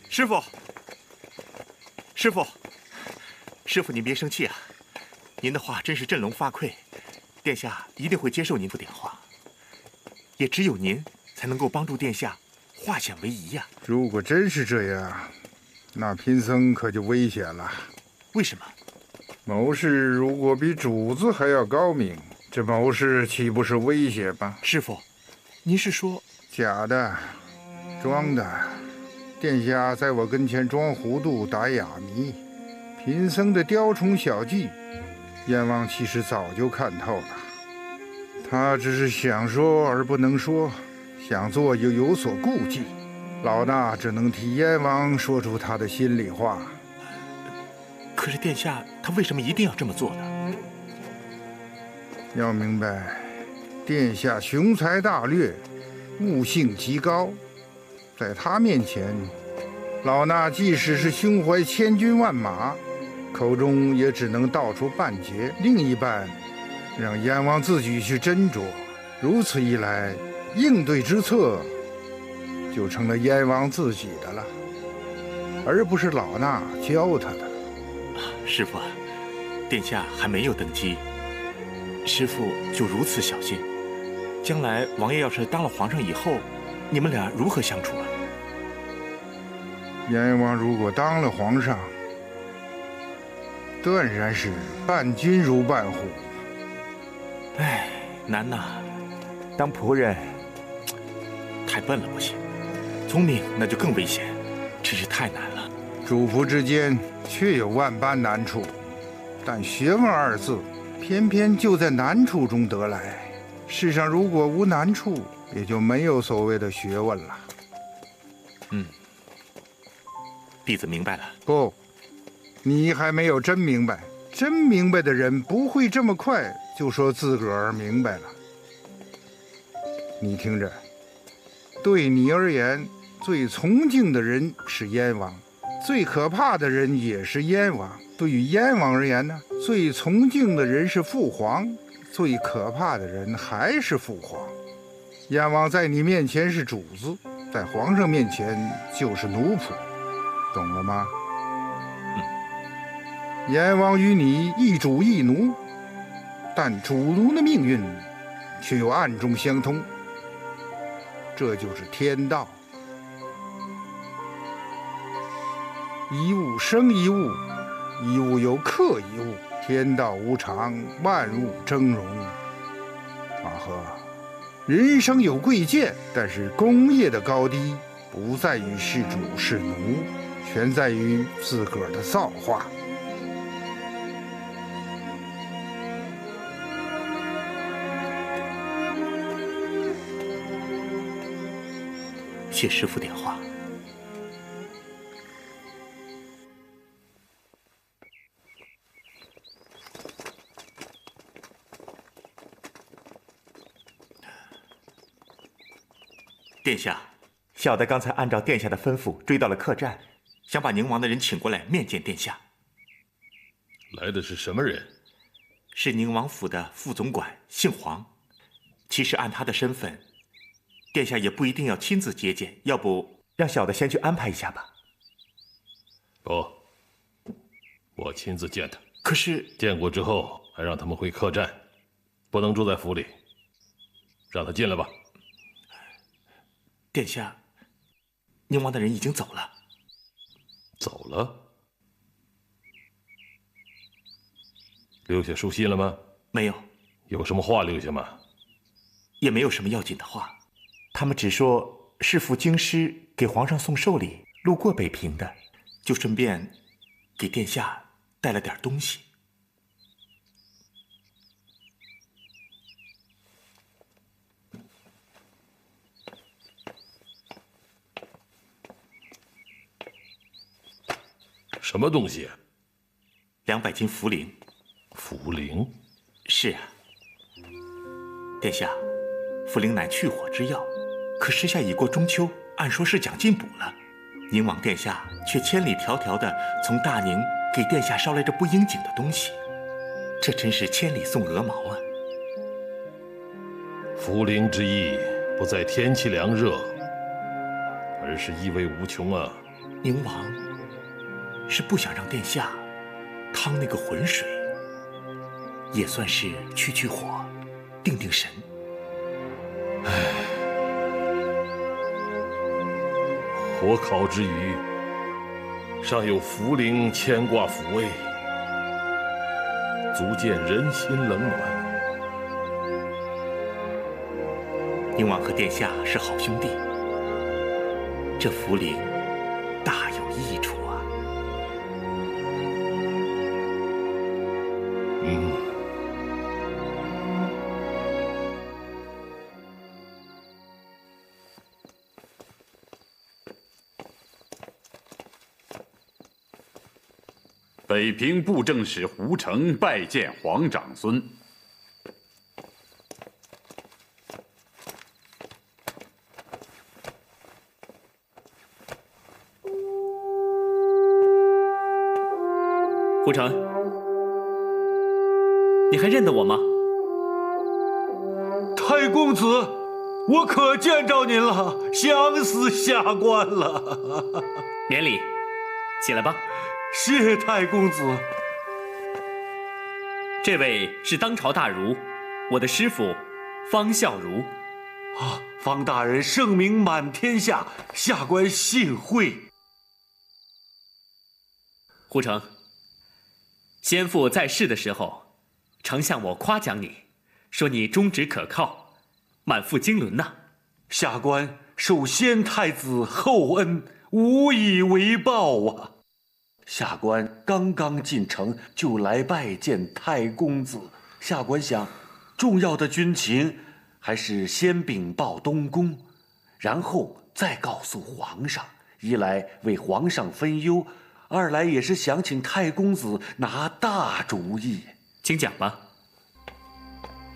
师傅，师傅，师傅，您别生气啊！您的话真是振聋发聩，殿下一定会接受您的点话。也只有您才能够帮助殿下化险为夷呀。如果真是这样，那贫僧可就危险了。为什么？谋士如果比主子还要高明，这谋士岂不是危险吗？师傅，您是说假的、装的？殿下在我跟前装糊涂打哑谜，贫僧的雕虫小技，燕王其实早就看透了。他只是想说而不能说，想做又有所顾忌。老衲只能替燕王说出他的心里话。可是殿下，他为什么一定要这么做呢？要明白，殿下雄才大略，悟性极高。在他面前，老衲即使是胸怀千军万马，口中也只能道出半截，另一半让燕王自己去斟酌。如此一来，应对之策就成了燕王自己的了，而不是老衲教他的。师父，殿下还没有登基，师父就如此小心，将来王爷要是当了皇上以后，你们俩如何相处啊？燕王如果当了皇上，断然是伴君如伴虎。哎，难呐，当仆人太笨了不行，聪明那就更危险，真是太难了。主仆之间确有万般难处，但学问二字偏偏就在难处中得来。世上如果无难处，也就没有所谓的学问了。弟子明白了。不，你还没有真明白。真明白的人不会这么快就说自个儿明白了。你听着，对你而言，最崇敬的人是燕王，最可怕的人也是燕王。对于燕王而言呢，最崇敬的人是父皇，最可怕的人还是父皇。燕王在你面前是主子，在皇上面前就是奴仆，懂了吗？燕王与你一主一奴，但主奴的命运却又暗中相通，这就是天道。一物生一物，一物又克一物，天道无常，万物峥嵘。马和，人生有贵贱，但是功业的高低不在于是主是奴，全在于自个儿的造化。谢师傅点话。殿下，小的刚才按照殿下的吩咐追到了客栈，想把宁王的人请过来面见殿下。来的是什么人？是宁王府的副总管，姓黄。其实按他的身份，殿下也不一定要亲自接见，要不让小的先去安排一下吧。不，我亲自见他。可是见过之后，还让他们回客栈，不能住在府里。让他进来吧。殿下，宁王的人已经走了。走了？留下书信了吗？没有。有什么话留下吗？也没有什么要紧的话，他们只说是赴京师给皇上送寿礼，路过北平的，就顺便给殿下带了点东西。什么东西？200斤茯苓。茯苓？是啊，殿下，茯苓乃去火之药，可时下已过中秋，按说是讲进补了，宁王殿下却千里迢迢的从大宁给殿下捎来这不应景的东西，这真是千里送鹅毛啊！茯苓之意不在天气凉热，而是意味无穷啊！宁王是不想让殿下趟那个浑水，也算是去火，定神。唉，火烤之余，尚有茯苓牵挂抚慰，足见人心冷暖。宁王和殿下是好兄弟，这茯苓大有益处啊。北平布政使胡成拜见皇长孙。胡成，你还认得我吗？太公子，我可见着您了，想死下官了。免礼，起来吧。谢太公子。这位是当朝大儒，我的师父方孝孺。啊，方大人盛名满天下，下官幸会。胡成，先父在世的时候，常向我夸奖你，说你忠直可靠，满腹经纶呐。下官受先太子厚恩，无以为报啊。下官刚刚进城就来拜见太公子，下官想，重要的军情还是先禀报东宫，然后再告诉皇上。一来为皇上分忧，二来也是想请太公子拿大主意。请讲吧。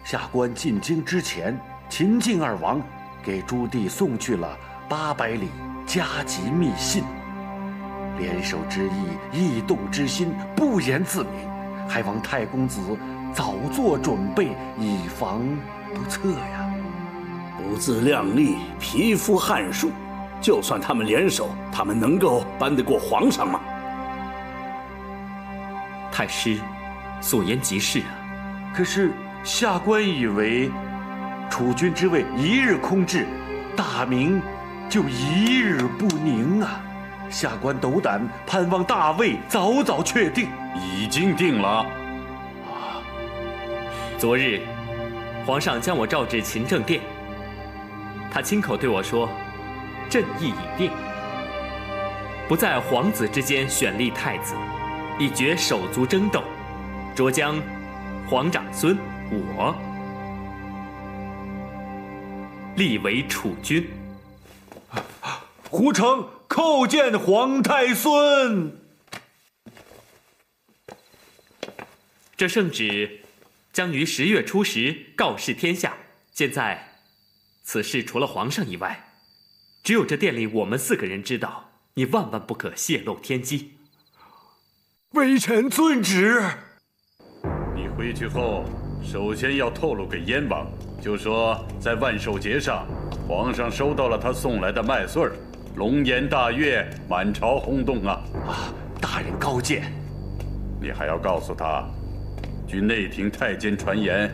下官进京之前，秦晋二王给朱棣送去了800里加急密信。联手之意，异动之心，不言自明，还望太公子早做准备，以防不测呀。不自量力，匹夫撼树，就算他们联手，他们能够扳得过皇上吗？太师所言极是啊。可是下官以为，储君之位一日空置，大明就一日不宁啊！下官斗胆盼望大位早早确定。已经定了。昨日，皇上将我召至勤政殿，他亲口对我说，朕意已定，不在皇子之间选立太子，以绝手足争斗，着将皇长孙我立为储君。胡成叩见皇太孙。这圣旨将于10月初10告示天下。现在，此事除了皇上以外，只有这殿里我们4个人知道，你万万不可泄露天机。微臣遵旨。你回去后，首先要透露给燕王，就说在万寿节上，皇上收到了他送来的麦穗儿，龙颜大悦，满朝轰动啊！大人高见。你还要告诉他，据内廷太监传言，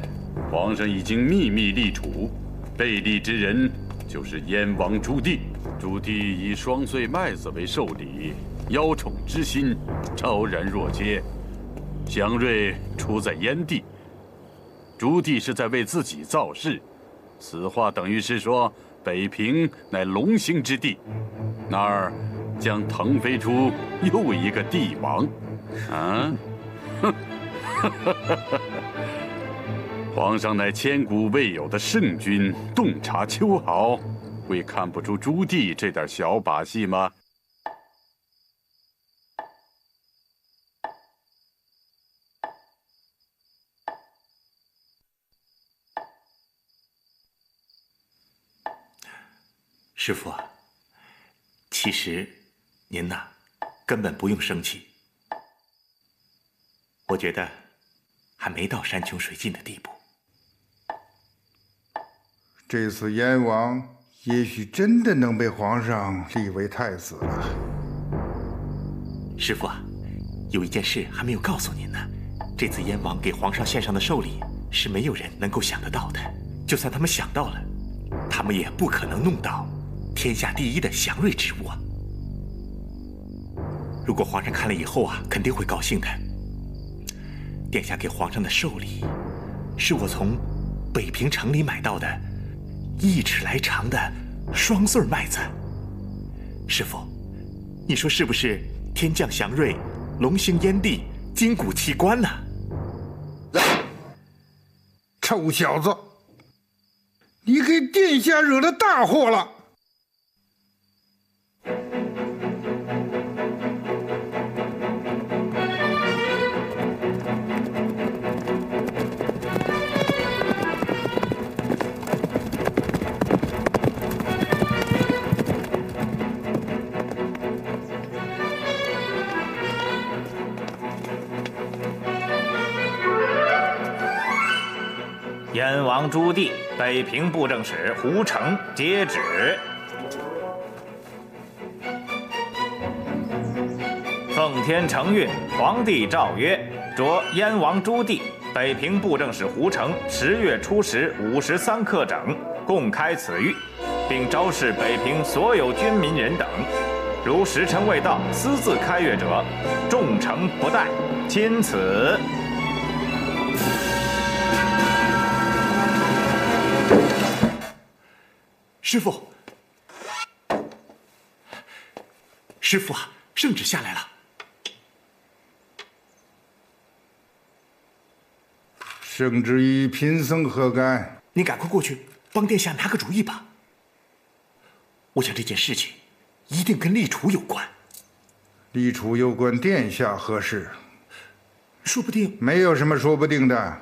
皇上已经秘密立储，被立之人就是燕王朱棣。朱棣以双穗麦子为寿礼，邀宠之心昭然若揭。祥瑞出在燕地，朱棣是在为自己造势。此话等于是说，北平乃龙兴之地，那儿将腾飞出又一个帝王。啊，哼！皇上乃千古未有的圣君，洞察秋毫，会看不出朱棣这点小把戏吗？师父，其实您呐，根本不用生气。我觉得还没到山穷水尽的地步。这次燕王也许真的能被皇上立为太子了。师父啊，有一件事还没有告诉您呢。这次燕王给皇上献上的寿礼是没有人能够想得到的，就算他们想到了，他们也不可能弄到天下第一的祥瑞之物啊。如果皇上看了以后啊，肯定会高兴的。殿下给皇上的寿礼，是我从北平城里买到的1尺来长的双穗麦子。师父，你说是不是天降祥瑞，龙兴燕地，金谷奇观呢？臭小子，你给殿下惹了大祸了！燕王朱棣、北平布政使胡成接旨。奉天承运，皇帝诏曰：着燕王朱棣、北平布政使胡成10月初10 53刻整，共开此狱，并昭示北平所有军民人等，如时辰未到私自开阅者，重惩不贷。钦此。师父，师父啊，圣旨下来了。圣旨与贫僧何干？你赶快过去帮殿下拿个主意吧。我想这件事情一定跟立储有关。立储有关殿下何事？说不定没有什么说不定的。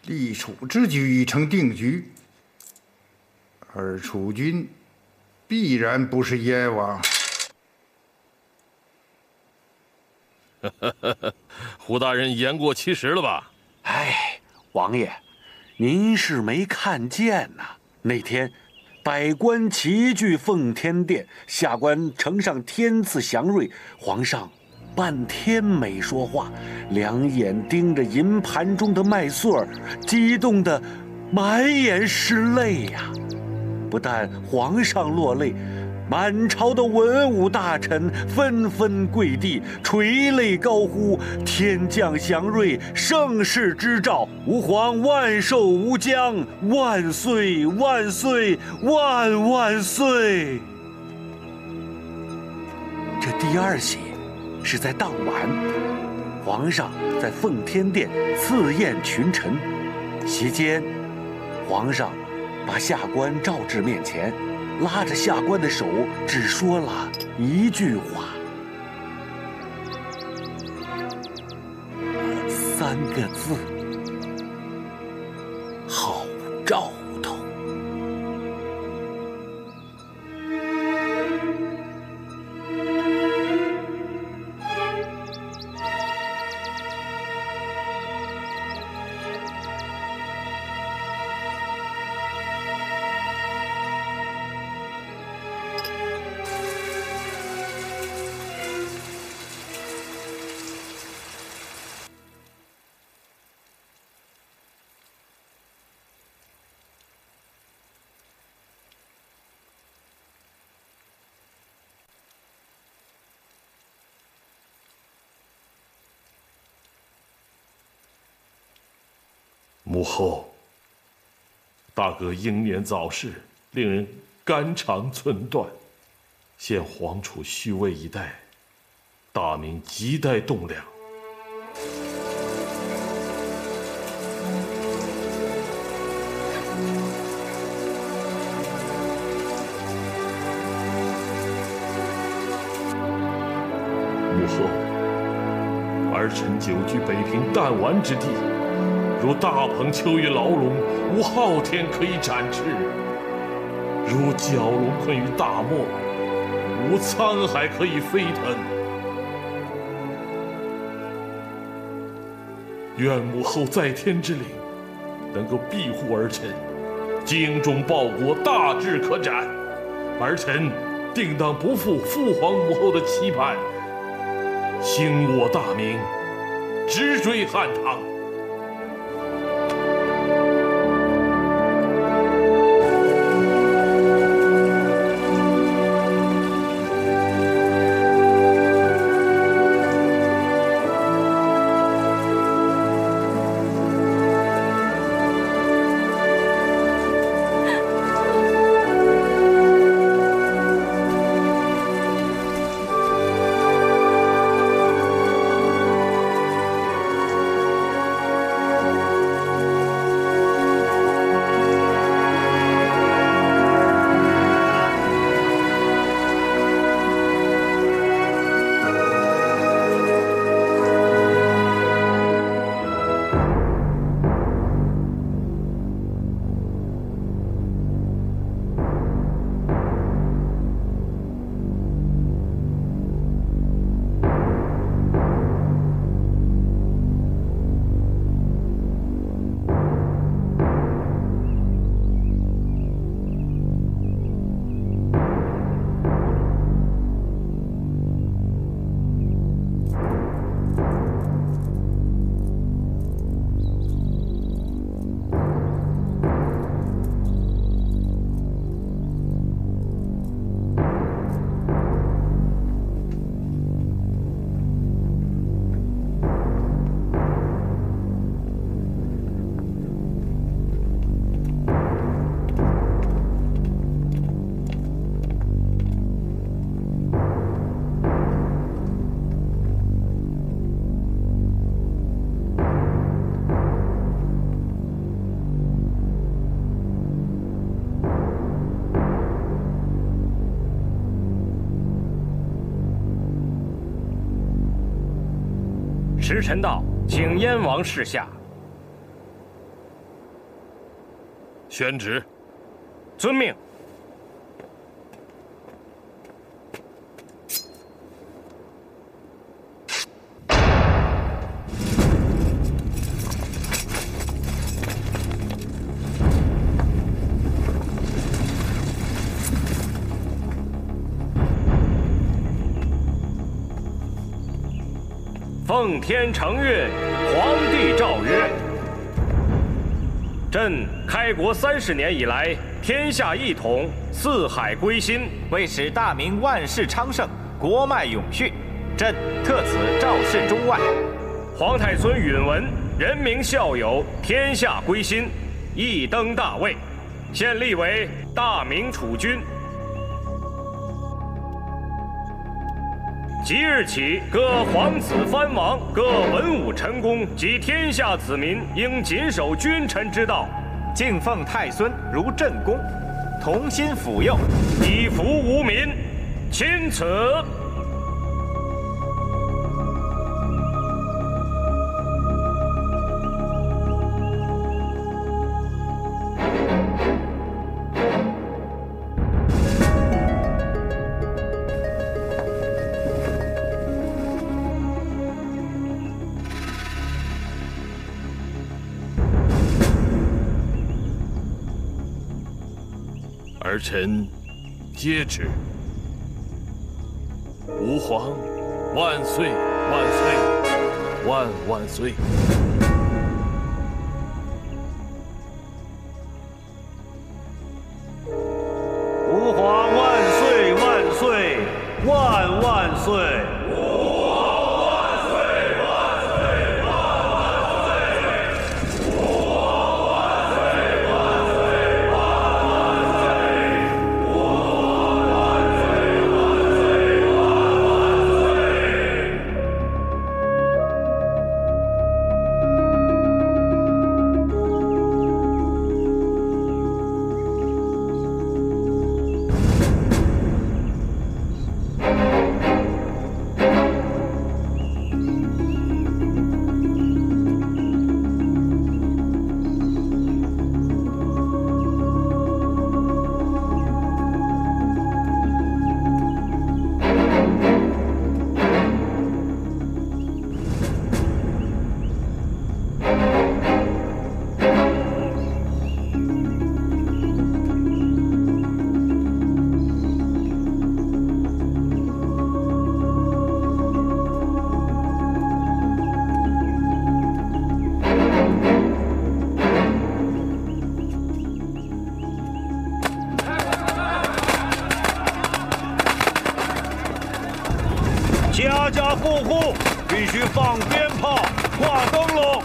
立储之举已成定局，而储君必然不是燕王。胡大人言过其实了吧？哎，王爷，您是没看见呐。那天，百官齐聚奉天殿，下官呈上天赐祥瑞，皇上半天没说话，两眼盯着银盘中的麦穗儿，激动得满眼是泪呀。不但皇上落泪，满朝的文武大臣纷纷跪地，垂泪高呼：“天降祥瑞，盛世之兆，吾皇万寿无疆，万岁万岁万万岁！”这第二喜是在当晚，皇上在奉天殿赐宴群臣，席间，皇上把下官召至面前，拉着下官的手，只说了一句话，3个字：好兆头。母后，大哥英年早逝，令人肝肠寸断。现皇储虚位一代，大明亟待栋梁。母后，儿臣久居北平弹丸之地。如大鹏秋于牢笼，无昊天可以展翅；如蛟龙困于大漠，无沧海可以飞腾。愿母后在天之灵，能够庇护儿臣，精忠报国，大志可展。儿臣定当不负父皇母后的期盼，兴我大明，直追汉唐。时辰到，请燕王示下。宣旨。遵命。奉天承运，皇帝诏曰：朕开国30年以来，天下一统，四海归心，为使大明万世昌盛，国脉永续，朕特此诏示中外。皇太孙允文，人民孝友，天下归心，一登大位，现立为大明储君。即日起，各皇子藩王、各文武臣工及天下子民，应谨守君臣之道，敬奉太孙如朕公，同心辅佑，以服无民。钦此。儿臣接旨。吾皇万岁万岁万万岁！吾皇万岁万岁万万岁！家家户户必须放鞭炮、挂灯笼。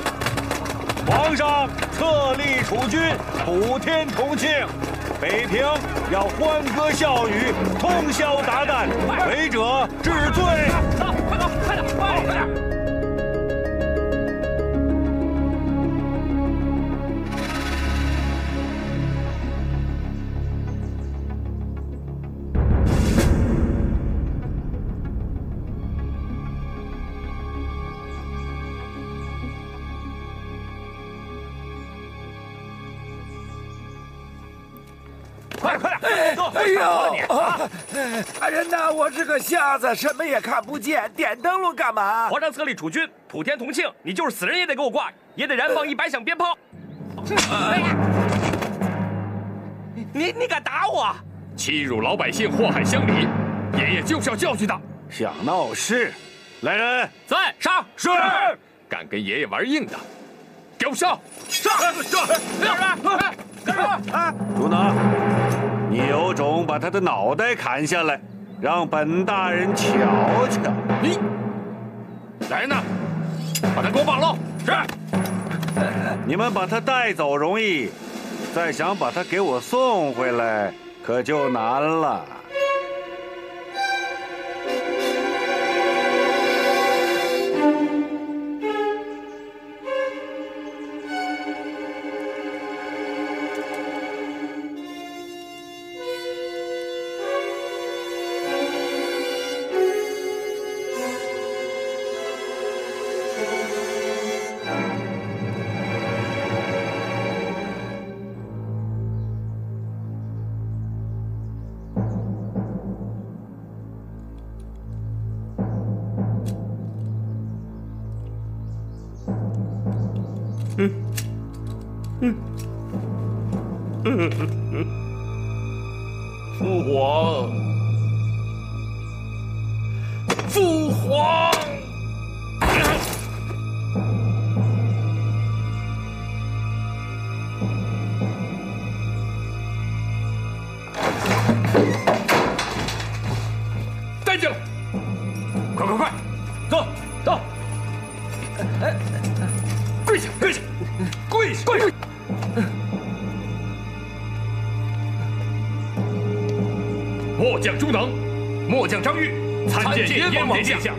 皇上册立储君，普天同庆。北平要欢歌笑语，通宵达旦，违者治罪。快走，快点，快点！快点！哎呦！大人呐，我是个瞎子，什么也看不见，点灯笼干嘛？皇上册立储君，普天同庆，你就是死人也得给我挂，也得燃放100响鞭炮。你敢打我？欺辱老百姓，祸害乡里，爷爷就是要教训他。想闹事，来人，在上。是。敢跟爷爷玩硬的，给我上！上！主脑，你有种把他的脑袋砍下来，让本大人瞧瞧。你来人呐，把他给我绑喽！是。你们把他带走容易，再想把他给我送回来，可就难了。父皇，父皇！跪下！跪下！末将朱能，末将张玉，参见燕王殿下。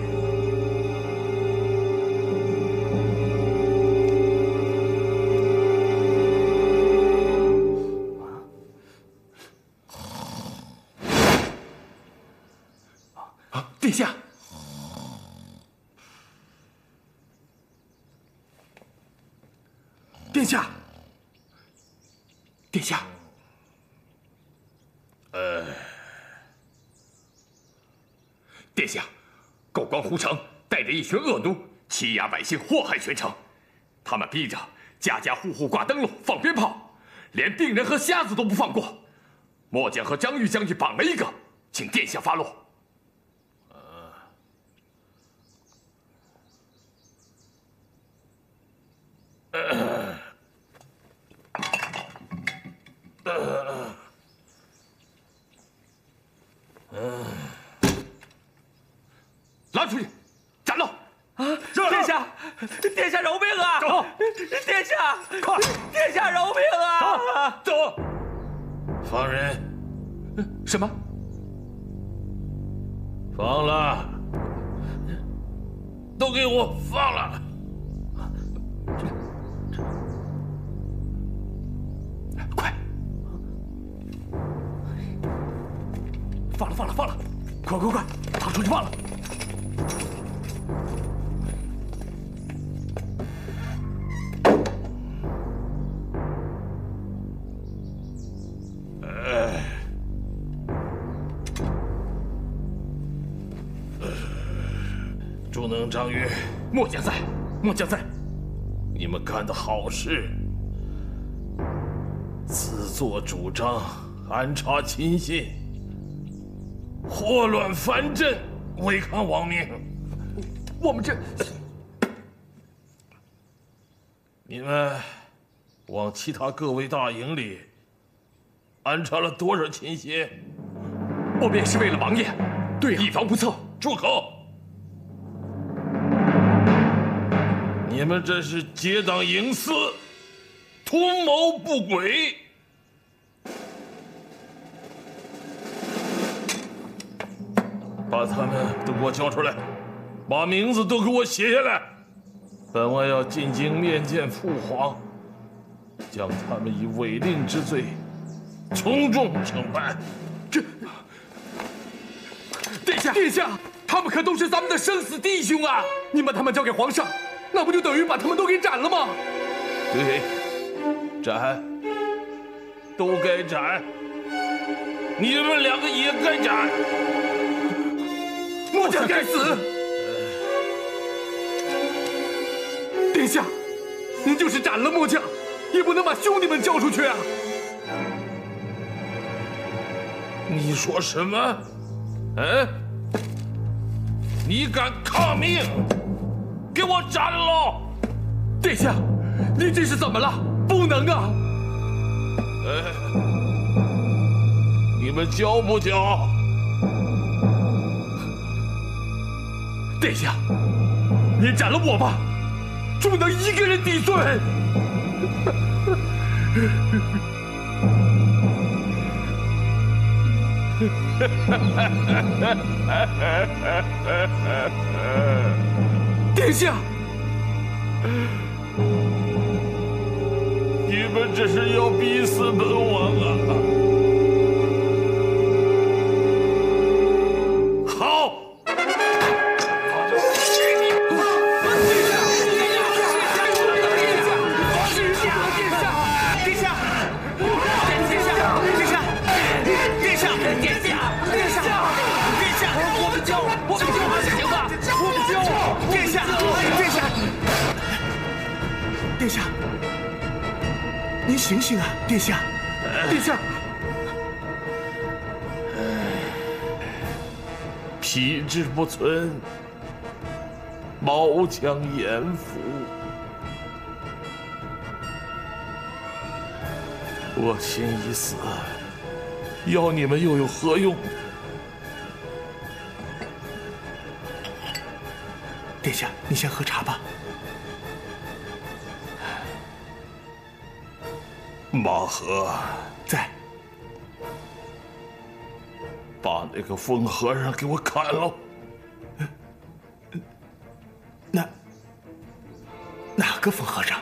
殿下，殿下，殿下。殿下，狗光胡城带着一群恶奴欺压百姓，祸害全城。他们逼着家家户户挂灯笼、放鞭炮，连病人和瞎子都不放过。末将和张玉将军绑了一个，请殿下发落。拉出去，斩了！啊，殿下，殿下饶命啊！走，殿下，快，殿下饶命啊！走，放人。什么？放了，都给我放了！快！放了，放了，放了！快快快，他出去放了！朱能、张玉，末将在，末将在。你们干的好事，自作主张安插亲信，祸乱藩镇，违抗王命。我们这，你们往其他各位大营里安插了多少亲信？我们也是为了王爷，对呀，以防不测。住口！你们这是结党营私，图谋不轨。把他们都给我叫出来，把名字都给我写下来。本王要进京面见父皇，将他们以违令之罪从重惩办。殿下，殿下，他们可都是咱们的生死弟兄啊！您把他们交给皇上，那不就等于把他们都给斩了吗？对，斩，都该斩。你们两个也该斩。末将该死。殿下，您就是斩了末将，也不能把兄弟们交出去啊！你说什么？嗯？你敢抗命？给我斩了！殿下，您这是怎么了？不能啊！你们交不交？殿下，您斩了我吧，朱能一个人抵罪。殿下，你们这是要逼死本王啊！好。殿下，您醒醒啊！殿下，殿下，皮质不存，毛将焉附。我心已死，要你们又有何用？殿下，你先喝茶吧。马和在。把那个疯和尚给我砍了。哪个疯和尚？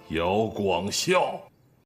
姚广孝。